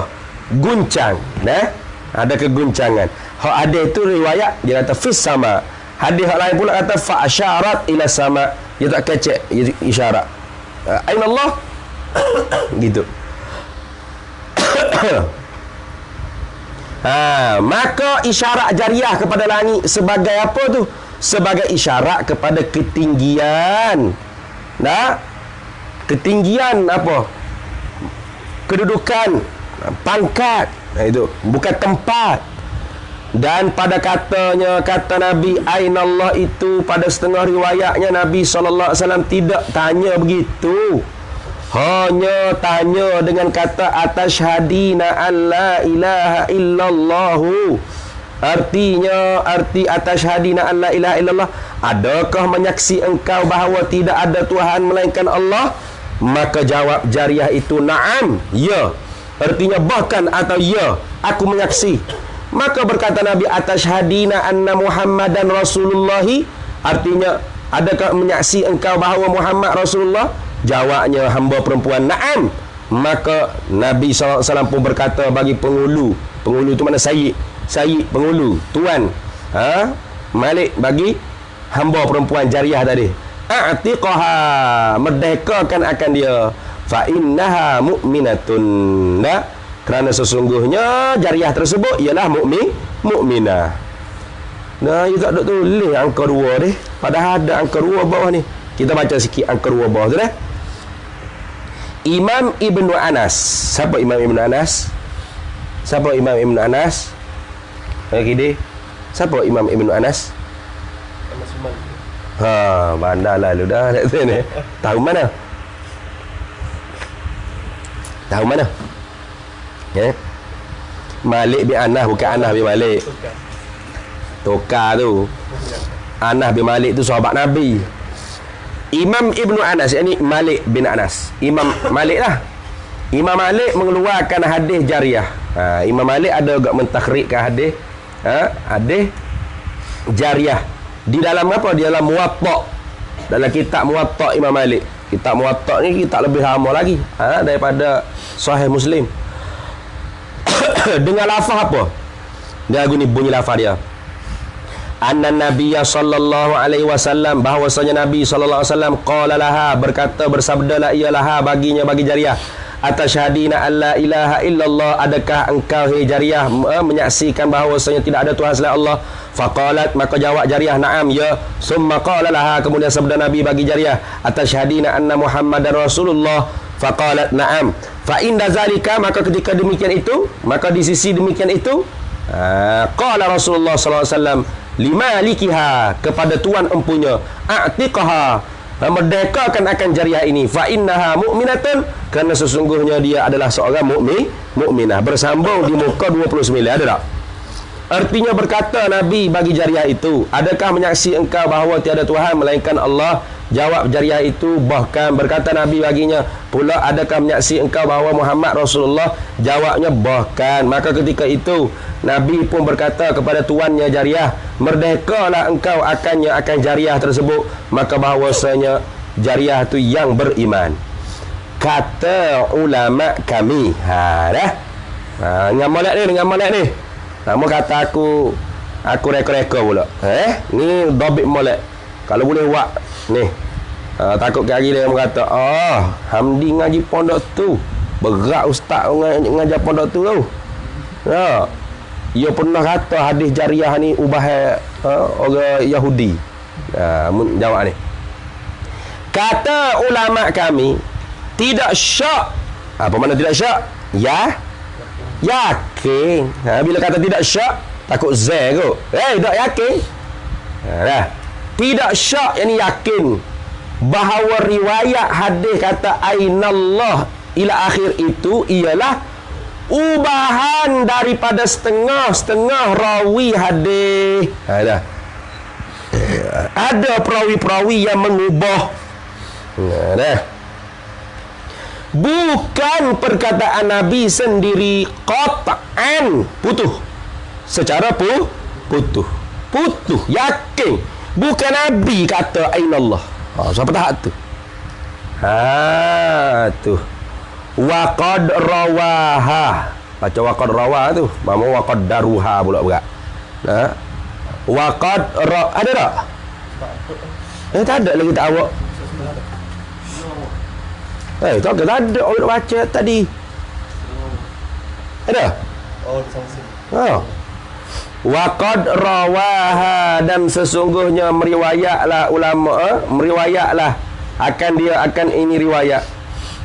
Guncang, ada keguncangan. Hak hadis tu riwayat dia kata fis sama. Hadis hak lain pula kata fa asyarat ila sama. Dia tak kecek isyarat. Ainallah gitu. Maka isyarat jariah kepada langit sebagai apa tu? Sebagai isyarat kepada ketinggian. Ketinggian apa? Kedudukan, pangkat. Itu bukan tempat. Dan pada kata Nabi Ainallah itu, pada setengah riwayatnya Nabi SAW tidak tanya begitu. Hanya tanya dengan kata atashhadina an la ilaha illallahu. Arti atashhadina an la ilaha illallah, adakah menyaksi engkau bahawa tidak ada Tuhan melainkan Allah? Maka jawab jariah itu na'am, ya. Artinya bahkan atau ya, aku menyaksi. Maka berkata Nabi atashhadina anna Muhammadan Rasulullahi, artinya adakah menyaksi engkau bahawa Muhammad Rasulullah? Jawabnya hamba perempuan na'am. Maka Nabi SAW pun berkata bagi penghulu itu mana sayyid penghulu, tuan, malik bagi hamba perempuan jariah tadi, a'tiqaha, merdekakan akan dia, fa innaha mu'minatun, kerana sesungguhnya jariah tersebut ialah mukminah. Dia tak ada tulis angka 2 ni, padahal ada angka 2 bawah ni. Kita baca sikit angka 2 bawah tu dah. Imam Ibnu Anas. Siapa Imam Ibnu Anas? Siapa Imam Ibnu Anas? Okey deh. Siapa Imam Ibnu Anas? Bandarlah lu dah nak ni. Tahu mana? Tahu mana? Ya. Malik bin Anas, bukan Anas bin Malik. Tukar tu. Anas bin Malik tu sahabat Nabi. Imam Ibnu Anas, yakni Malik bin Anas. Imam Malik lah. Imam Malik mengeluarkan hadis jariah. Imam Malik ada juga mentakhrijkan hadis. Hadis jariah. Di dalam apa? Di dalam Muwatta'. Dalam kitab Muwatta' Imam Malik. Kitab Muwatta' ni kitab lebih lama lagi daripada Sahih Muslim. Dengan lafaz apa? Dia guni bunyi lafaz dia. Anna Nabiyya sallallahu alaihi wasallam, bahwasanya Nabi sallallahu alaihi wasallam qala laha, berkata bersabdalah ia laha baginya, bagi jariah, atasyhadina alla ilaha illallah, adakah engkau hai jariah menyaksikan bahwasanya tidak ada Tuhan selain Allah? Faqalat, maka jawab jariah, na'am, ya. Summa qala laha, kemudian sabda Nabi bagi jariah, atasyhadina anna Muhammadar Rasulullah? Faqalat na'am. Fa inda zalika, maka ketika demikian itu, maka di sisi demikian itu, qala Rasulullah sallallahu alaihi wasallam limalikiha, kepada tuan empunya, a'tiqaha, merdekakan akan jariah ini, fa innaha mu'minatun, kerana sesungguhnya dia adalah seorang mukminah. Bersambung di muka 29, ada tak? Artinya berkata Nabi bagi jariah itu, adakah menyaksi engkau bahawa tiada Tuhan melainkan Allah? Jawab jariah itu, bahkan. Berkata Nabi baginya pula, adakah menyaksi engkau bahawa Muhammad Rasulullah? Jawabnya bahkan. Maka ketika itu Nabi pun berkata kepada tuannya jariah, merdekalah engkau akan jariah tersebut, maka bahawasanya jariah itu yang beriman. Kata ulama kami. Dah. Dengan molek ni. Nama kata aku reka-reka pula. Ni dobit molek. Kalau boleh buat ni. Takut kali dia berkata, Hamdi ngaji pondok tu. Berat ustaz ngaji pondok tu tau. Ia pernah kata hadis jariah ni ubah orang Yahudi. Jawab ni. Kata ulama kami, tidak syak. Apa mana tidak syak? Yakin. Bila kata tidak syak, takut zai kot. Tak yakin. Dah. Tidak syak, yang yakin bahawa riwayat hadis kata ainallah ila akhir itu ialah ubahan daripada setengah rawi hadis. Dah. Ada perawi-perawi yang mengubah. Dah. Bukan perkataan Nabi sendiri qat'an, putus. Secara putus, yakin. Bukan Nabi kata ainallah. Siapa tahap tu? Tu. Wa qad rawaha. Baca wa qad rawa tu. Mama wa qad daruha pula berat. Wa qad ada tak? Tak ada lagi tak awak. Tak ada orang baca tadi. Ada? Wa qad rawaha, dan sesungguhnya meriwayatlah ulama, meriwayatlah akan ini riwayat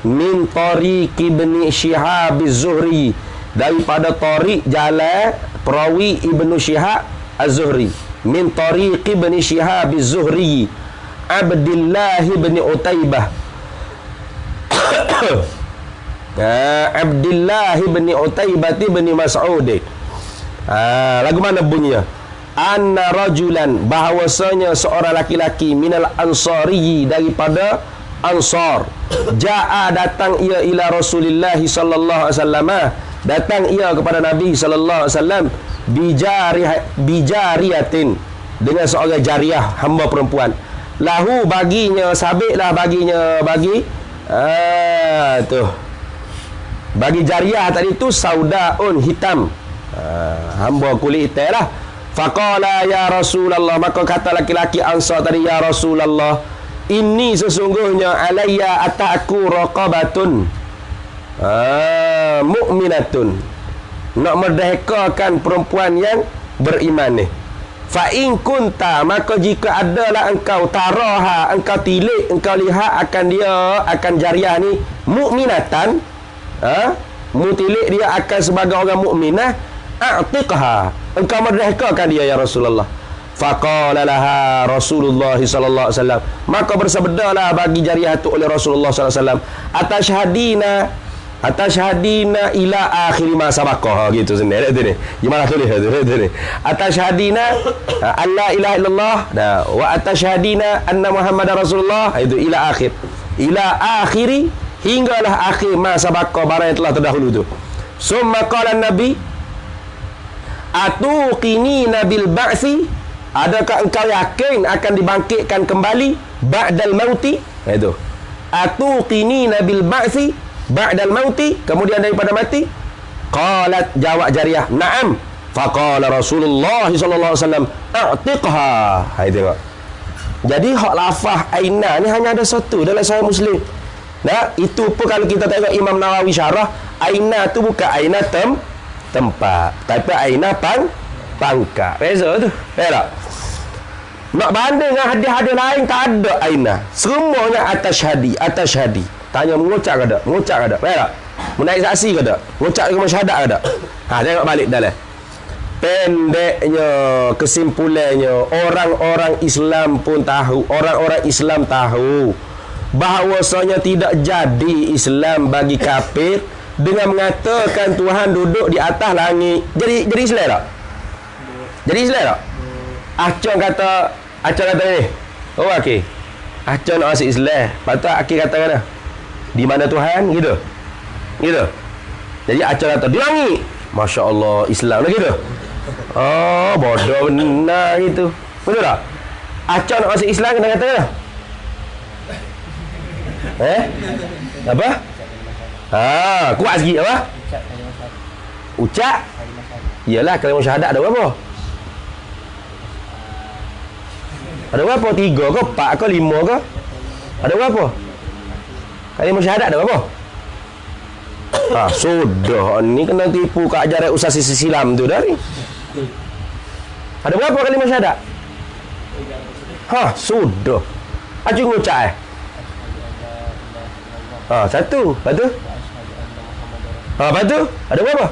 min tariq Ibnu Syihab Az-Zuhri, daripada tariq jalan perawi Ibnu Syihab Az-Zuhri, min tariq Ibnu Syihab Az-Zuhri Abdullah bin Utaibah Abdullah bin Utaibah bin Mas'ud. Lagu mana bunyinya? Anna rajulan, bahawasanya seorang laki-laki minal ansari, daripada Ansar, ja'a, datang ia ila Rasulillah sallallahu alaihi wasallam, datang ia kepada Nabi sallallahu alaihi wasallam, bijariyatin, dengan seorang jariah, hamba perempuan, lahu, baginya, sabitlah baginya, bagi jariah tadi tu saudaun, hitam, hamba kulit hitam lah. Faqala ya Rasulullah, maka kata laki-laki Ansar tadi, ya Rasulullah, ini sesungguhnya alayya ataku raqabatun mu'minatun, nak merdekakan perempuan yang beriman ni. Fa in kunta, maka jika adalah engkau taraha, engkau tilik, engkau lihat akan dia, akan jariah ni, mu'minatan, mutilik dia akan sebagai orang mukminah, a'tiqha, engkau merdekakan dia ya Rasulullah. Faqala laha Rasulullah sallallahu alaihi wasallam, maka bersabdalah bagi jariyah itu oleh Rasulullah sallallahu alaihi wasallam, atashhadina ila akhir ma sabaqah, gitu sendiri tu ni. Gimana tulis tu ni? Atashhadina alla ilaha illallah wa atashhadina anna Muhammadar Rasulullah, itu ila akhiri, hinggalah akhir ma sabaqah, barang yang telah terdahulu tu. Summa qala Nabi, atuqinina bil ba'si, adakah engkau yakin akan dibangkitkan kembali ba'dal mauti? Itu. Atuqinina bil ba'si ba'dal mauti, kemudian daripada mati. Qalat, jawab jariyah, na'am. Faqala Rasulullah sallallahu alaihi wasallam, a'tiqha. Hai tengok. Jadi hak lafaz aina ni hanya ada satu dalam Sahih Muslim. Nah, itu pun kalau kita tengok Imam Nawawi syarah, aina tu bukan aina tempat, tapi aina pangkat. Beza tu. Tak? Nak banding dengan hadis-hadis lain tak ada aina. Semuanya atashhadi. Tanya mengucap ke tak? Mengucap ke tak? Tak? Menaik saksi ke tak? Mengucap dengan syahadat ke tak? Tengok balik dalam. Pendeknya, kesimpulannya, orang-orang Islam pun tahu, orang-orang Islam tahu bahawasanya tidak jadi Islam bagi kafir dengan mengatakan Tuhan duduk di atas langit. Jadi Islam tak? Jadi Islam tak? Acon kata ni. Oh, okey. Acon nak masuk Islam. Patut Akil kata mana? Di mana Tuhan? Gitu. Jadi Acon kata di langit. Masya Allah, Islam lah gitu. Oh, bodoh benar gitu. Betul tak? Acon nak masuk Islam kena kata mana? Apa? Kuat sikit apa? Ucap. Iyalah, kalimah syahadat ada berapa? Ada berapa? 3 ke 4 ke 5 ke? Ada berapa? Kalimah syahadat ada berapa? Sudah ni kena tipu ke ajaran Ustaz Sisi Silam tu dah ni. Ada berapa kalimah syahadat? Sudah. Acu ngucap satu. Lepas tu? Lepas tu? Ada berapa?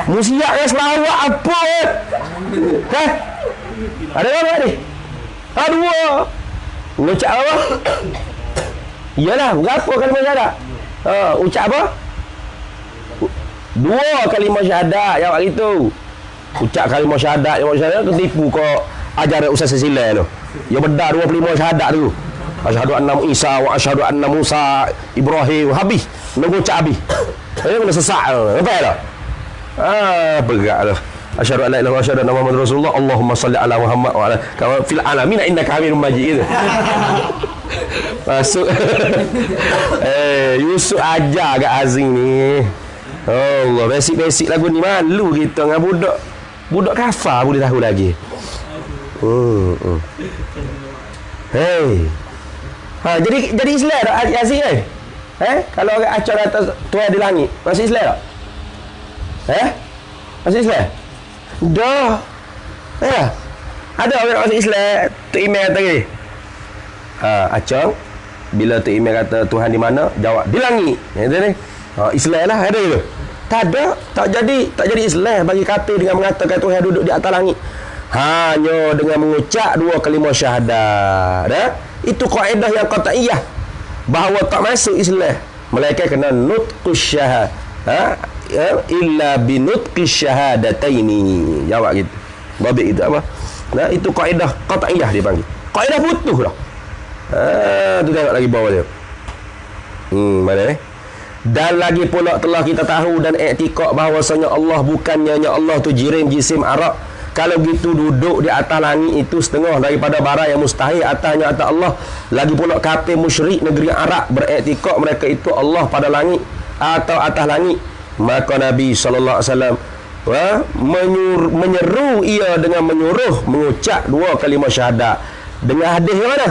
Musiak yang selawat apa? Ada berapa ni? 2. Ucap apa? Iyalah, berapa kalimah syahadat? Ucap apa? 2 kalimah syahadat. Jawab gitu. Ucap kalimah syahadat, ketipu kau ajaran Ustaz Sesilah tu. Yang benar 25 syahadat tu. Asyhadu anna Isa wa asyhadu anna Musa Ibrahim habis. Mengucap habis. Saya kena sesak tu. Nampak tak? Berat lah. Asyhadu an la ilaha illallah wa asyhadu anna Muhammadar Rasulullah. Allahumma salli ala Muhammad wa ala kama fil alamin innaka Hamidum Majid gitu. Masuk. Yusuf ajar kat Azim ni. Allah, basic lagu ni malu kita dengan budak kafar boleh tahu lagi. Jadi Islam tak Aziz kan? Kalau orang acor atas Tuhan di langit, masih Islam tak? Masih Islam? Dah. Ada orang masih Islam, tu email kata ni. Acor bila tu email kata Tuhan di mana? Jawab di langit. Itu ni. Islam lah ada ke? Tak ada, tak jadi Islam bagi kafir dengan mengatakan Tuhan duduk di atas langit. Hanya dengan mengucap 2 kalimah syahadat. Itu kaedah yang qat'iyah bahawa tak masuk Islam melainkan kena nutqus syahad. Illa binutqis syahadataini. Jawab gitu. Babik itu apa? Nah, itu kaedah qat'iyah dia panggil. Kaedah putus dah. Tu tengok lagi bawah dia. Mana ni? Dan lagi pula telah kita tahu dan i'tiqad bahawasanya Allah bukannya Allah tu jisim Arab. Kalau gitu duduk di atas langit itu setengah daripada barang yang mustahil atasnya atas Allah. Lagi pula kafir musyrik negeri Arab beriktikad mereka itu Allah pada langit atau atas langit. Maka Nabi sallallahu alaihi wasallam menyeru ia dengan menyuruh mengucap 2 kalimah syahadat. Dengan hadis yang mana?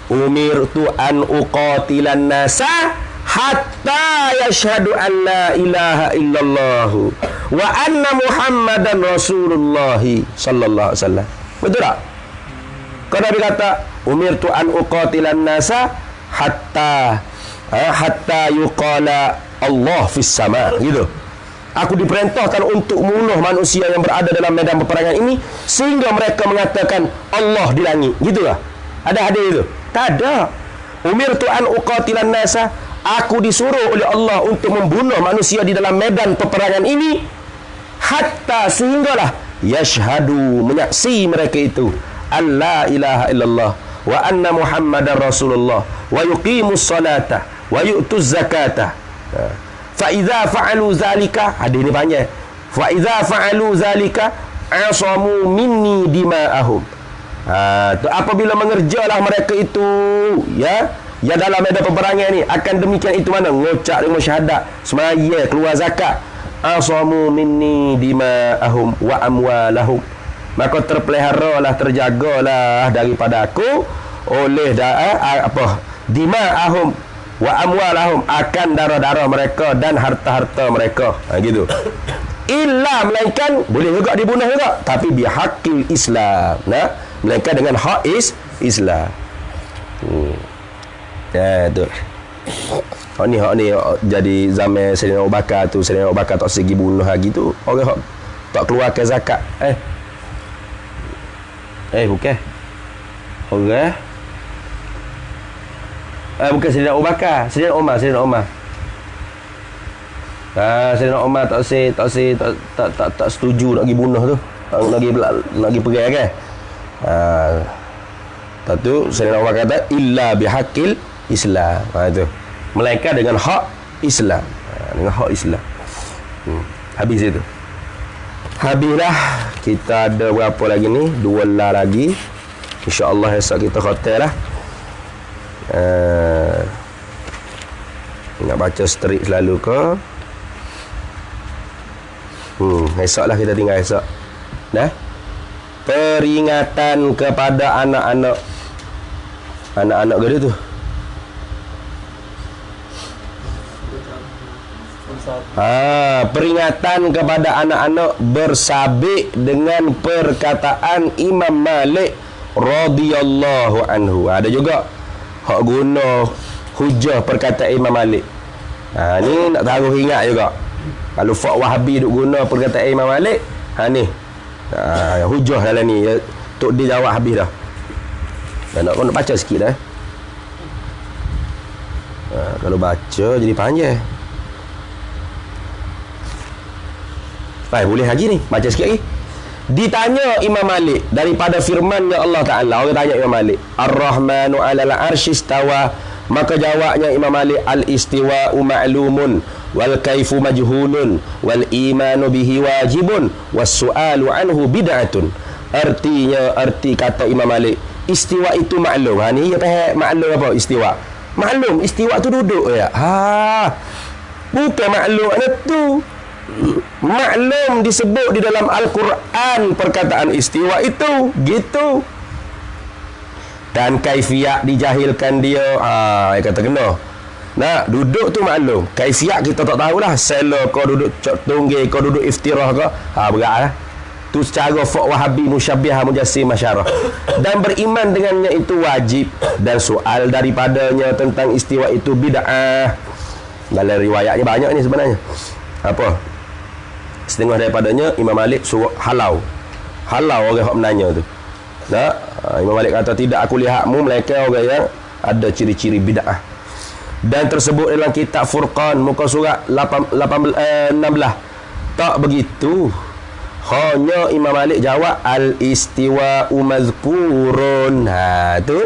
Umirtu an uqatilan nasa hatta yashhadu an la ilaha illallah wa anna Muhammadan Rasulullah sallallahu alaihi wasallam. Betul tak? Kalau Nabi kata, umirtu an uqatilan nasa hatta yuqala Allah fis sama, gitu. Aku diperintahkan untuk membunuh manusia yang berada dalam medan peperangan ini sehingga mereka mengatakan Allah di langit. Gitulah. Ada hadis itu? Tak ada. Umirtu an uqatilan nasa, aku disuruh oleh Allah untuk membunuh manusia di dalam medan peperangan ini hatta sehinggalah yashhadu, menyaksi mereka itu alla ilaha illallah wa anna muhammadar rasulullah wa yuqimus salata wa yu'tuz zakata. Fa idza fa'alu zalika, hadis ini panjang. Fa idza fa'alu zalika asamu minni dima'ahum. Apabila mengerjalah mereka itu, ya dalam medan peperangan ni akan demikian itu mana ngucap dengan syahadat, semaya, keluar zakat, asamu minni dima'ahum wa amwalahum, maka terpeliharalah, terjagalah daripada aku oleh dima'ahum wa amwalahum, akan darah-darah mereka dan harta-harta mereka. Gitu. Illa, melainkan boleh juga dibunuh juga, tapi bihaqil Islam, melainkan dengan hak Islam. Tu. Hak ni jadi zaman Sayyidina Abu Bakar tu, Sayyidina Abu Bakar tak segi bunuh lagi tu, orang tak keluarkan zakat. Bukan. Orang bukan Sayyidina Abu Bakar, Sayyidina Umar. Sayyidina Umar tak setuju nak pergi bunuh tu, nak pergi perang kan. Lepas tu Sayyidina Umar kata illa bihaqil Islam. Itu melainkan dengan hak Islam. Dengan hak Islam. Habis itu. Habislah. Kita ada berapa lagi ni? 2 lagi. InsyaAllah esok kita hotel lah. Nak baca streak selalu ke? Esok lah kita tinggal esok. Peringatan kepada anak-anak gede tu. Peringatan kepada anak-anak bersabik dengan perkataan Imam Malik radhiyallahu anhu. Ada juga hak guna hujah perkataan Imam Malik. Ni nak taruh ingat juga. Kalau Fak Wahabi duk guna perkataan Imam Malik, ni hujah dalam ni, tok dia jawab habis dah. Dan nak baca sikit dah. Kalau baca jadi panjang. Boleh lagi ni, baca sikit lagi. Ditanya Imam Malik daripada firman-Nya Allah Ta'ala. Orang tanya Imam Malik, Ar-Rahmanu 'alal 'arsy istawa. Maka jawabnya Imam Malik, al-istiwa'u ma'lumun wal kaifu majhulun wal imanu bihi wajibun was su'alu anhu bid'atun. Arti kata Imam Malik, istiwa itu maklum. Ni dia faham maklum apa istiwa. Maklum istiwa tu duduk ya. Bukan maklum ada tu. Maklum disebut di dalam Al-Quran perkataan istiwa itu, gitu. Dan kaifiat dijahilkan dia. Dia kata kena. Duduk tu maklum. Kaifiat kita tak tahulah. Sela kau duduk tunggil, kau duduk iftirah ke. Berat lah. Tu secara Fak Wahabi musyabbihah mujassim masyarah. Dan beriman dengannya itu wajib. Dan soal daripadanya tentang istiwa itu bid'ah. Dalam riwayatnya banyak ni sebenarnya. Setengah daripadanya Imam Malik suruh halau orang yang menanya tu. Imam Malik kata tidak aku lihatmu melainkan orang yang ada ciri-ciri bid'ah. Dan tersebut dalam kitab Furqan muka surat 16. Tak begitu. Hanya Imam Malik jawab al-istiwa'u mazkurun. Tu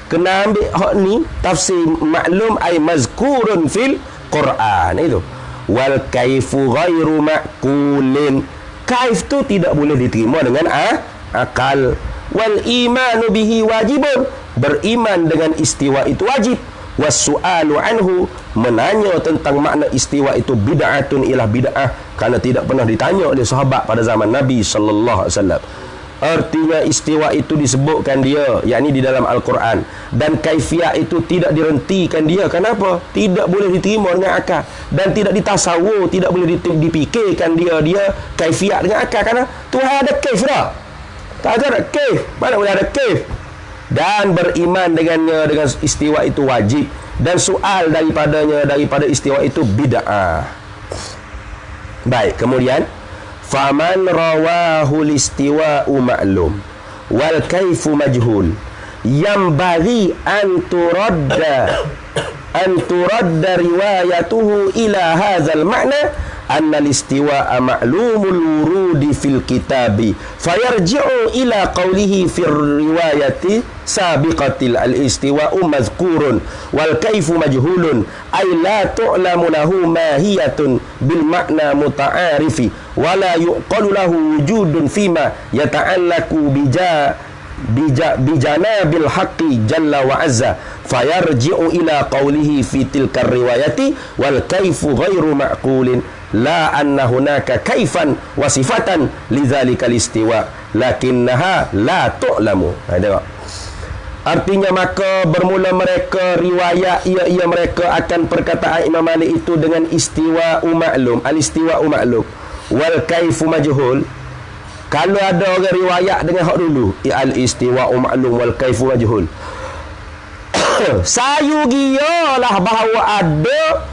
kena ambil hak ni tafsir maklum ay mazkurun fil Quran itu. Wal kaifu ghairu ma'kulin. Kaif tu tidak boleh diterima dengan akal. Wal imanu bihi wajibun. Beriman dengan istiwa itu wajib. Was su'alu anhu, menanya tentang makna istiwa itu bid'atun ilah bid'ah, kerana tidak pernah ditanya oleh sahabat pada zaman Nabi sallallahu alaihi wasallam. Artinya istiwa itu disebutkan dia, yakni di dalam Al-Quran, dan kaifiat itu tidak direntikan dia. Kenapa? Tidak boleh diterima dengan akal, dan tidak ditasawur, tidak boleh dipikirkan dia kaifiat dengan akal, kerana Tuhan ada kaif dah. Tak ada kaif. Mana boleh ada kaif? dan beriman dengannya, dengan istiwa itu wajib, dan soal daripada istiwa itu bid'ah. Baik, kemudian faman rawahul istiwa'u ma'lum wal kaifu majhul yang bagi anturadda riwayatuhu ila hadzal ma'na anna al-istiwa'a ma'lumul wurudi fil kitabi fayarji'u ila qawlihi fir riwayati sabiqatil al-istiwa'u mazkurun wal kaifu majhulun ay la tu'lamu lahu mahiyatun bil ma'na muta'arifi wa la yuqalu lahu wujudun fima yata'allaku bijanabil haqqi jalla wa azza fayarji'u ila qawlihi fi tilka riwayati wal kaifu ghairu ma'qulin la anna hunaka kaifan wa sifatan lidzalikal istiwa lakinnaha la tu'lamu. Tengok. Artinya maka bermula mereka riwayat ia mereka akan perkataan Imam Malik itu dengan istiwa ma'lum, al-istiwa ma'lum wal kaifu majhul. Kalau ada orang riwayat dengan hak dulu, al-istiwa ma'lum wal kaifu majhul, sayu giyalah bahawa ada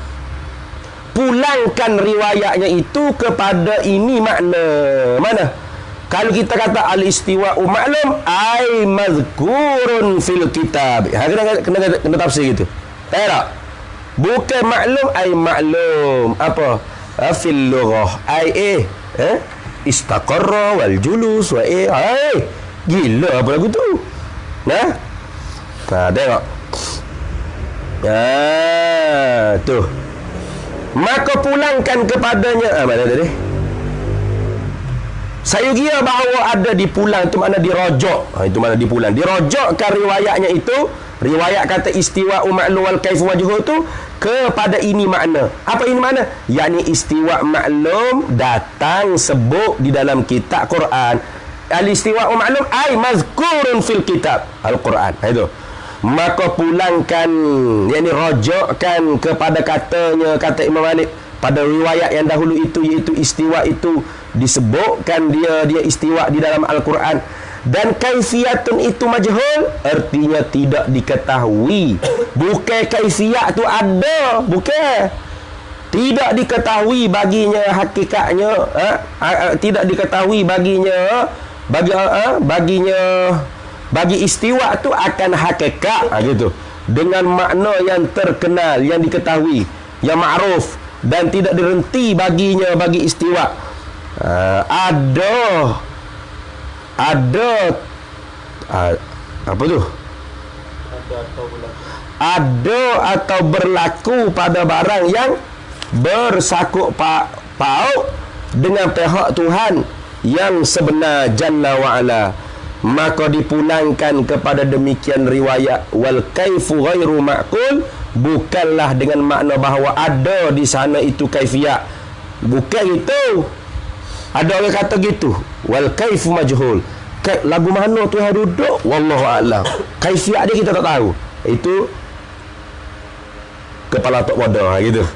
pulangkan riwayatnya itu kepada ini makna mana? Kalau kita kata al-istiwa ma'lum ay mazkurun fil kitab, kena tafsir gitu. Tak? Bukan maklum ay maklum apa? Fil lughah ay istaqarra wal julus wa gila apa lagu tu? Nah. Tengok. Tu. Maka pulangkan kepadanya mana tadi? Saya kira bahawa ada dipulang, itu mana dirojok. Itu mana dipulang. Dirojokkan riwayatnya itu, riwayat kata istiwa ma'lum wal kaifu majhul tu kepada ini makna. Apa ini makna? Yakni istiwa ma'lum datang sebut di dalam kitab Quran. Al-istiwa ma'lum ay mazkurun fil kitab Al-Quran. Itu. Maka pulangkan, yakni rojokkan kepada kata Imam Malik pada riwayat yang dahulu itu, iaitu istiwa itu disebutkan dia istiwa di dalam Al-Quran, dan kaifiyatun itu majhul, artinya tidak diketahui. Bukan kaifiyat tu ada, bukan, tidak diketahui baginya hakikatnya, tidak diketahui baginya bagi istiwa tu akan hakikat, gitu, dengan makna yang terkenal, yang diketahui, yang ma'ruf, dan tidak dirhenti baginya bagi istiwa. Ada apa tu? Ada atau berlaku pada barang yang bersakut paut dengan pihak Tuhan yang sebenar jalla wa ala, maka dipulangkan kepada demikian riwayat wal kaifu ghairu ma'qul, bukanlah dengan makna bahawa ada di sana itu kaifiyat, bukan itu. Ada orang kata gitu, wal kaifu majhul, lagu mana Tuhan duduk wallahu a'lam, kaifiyat dia kita tak tahu. Itu kepala tok bodoh gitu.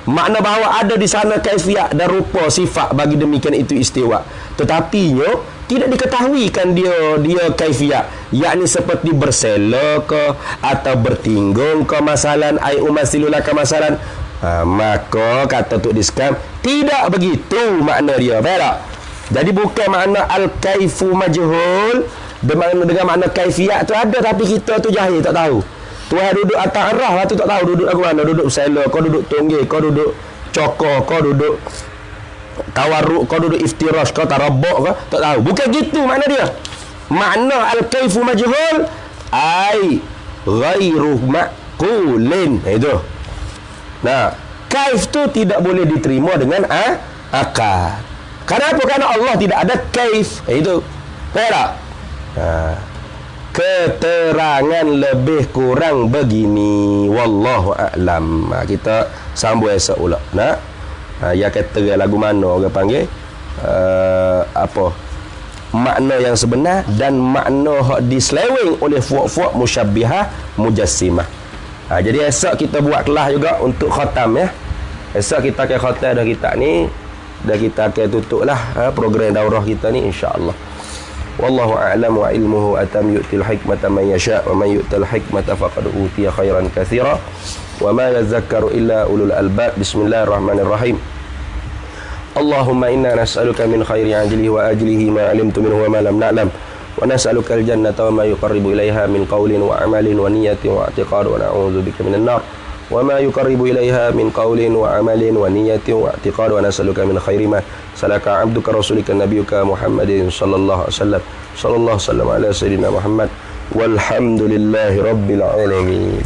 Makna bahawa ada di sana kaifiyat dan rupa sifat bagi demikian itu istiwa, tetapi tidak diketahui kan dia kaifiyat, yakni seperti bersela ke atau bertinggung ke masalan ai umasilula ke masalan. Maka kata Tok Diskam tidak begitu makna dia, tak? Jadi bukan makna al-kaifu majhul dengan makna kaifiyat tu ada, tapi kita tu jahil, tak tahu. Tuhan duduk atas arah lah tu, tak tahu duduk lagu mana, duduk bersela, kau duduk tonggil, kau duduk cokor, kau duduk tawarruk, kau duduk iftirash, kau tarabuk ke, tak tahu. Bukan gitu makna dia. Makna al-kaifu majhul ai ghairu ma'qulin, itu. Nah, kaif tu tidak boleh diterima dengan akal. Kenapa? Kerana Allah tidak ada kaif. Itu. Tak? Keterangan lebih kurang begini, wallahu a'lam. Kita sambung esok pula. Nah. Ya kata lagu mana orang panggil apa? Makna yang sebenar dan makna hak diseleweng oleh fuak-fuak musyabbihah mujassimah. Jadi esok kita buat kelas juga untuk khatam ya. Esok kita akan khatam dah kita ni, dah kita akan tutup lah program daurah kita ni insya-Allah. Wallahu a'lam wa ilmuhu atam yu'til hikmata man yasha' wa man yu'tal hikmata faqad utiya khairan katsira wa ma yadhakkaru illa ulul albab. Bismillahirrahmanirrahim. Allahumma inna nas'aluka min khairi ajlihi wa ajlihi ma 'alimtu minhu wa ma lam na'lam wa nas'aluka al-jannata wa ma yuqarribu ilaiha min qawlin wa 'amalin wa niyyatin wa i'tiqad wa na'udzu bika minan nar wa ma yuqarribu ilaiha min qawlin wa 'amalin wa niyyatin wa i'tiqad wa nas'aluka min khairi ma salaka 'abduka rasulika nabiyyuka Muhammadin sallallahu alaihi wasallam ala sayyidina Muhammad walhamdulillahi rabbil alamin.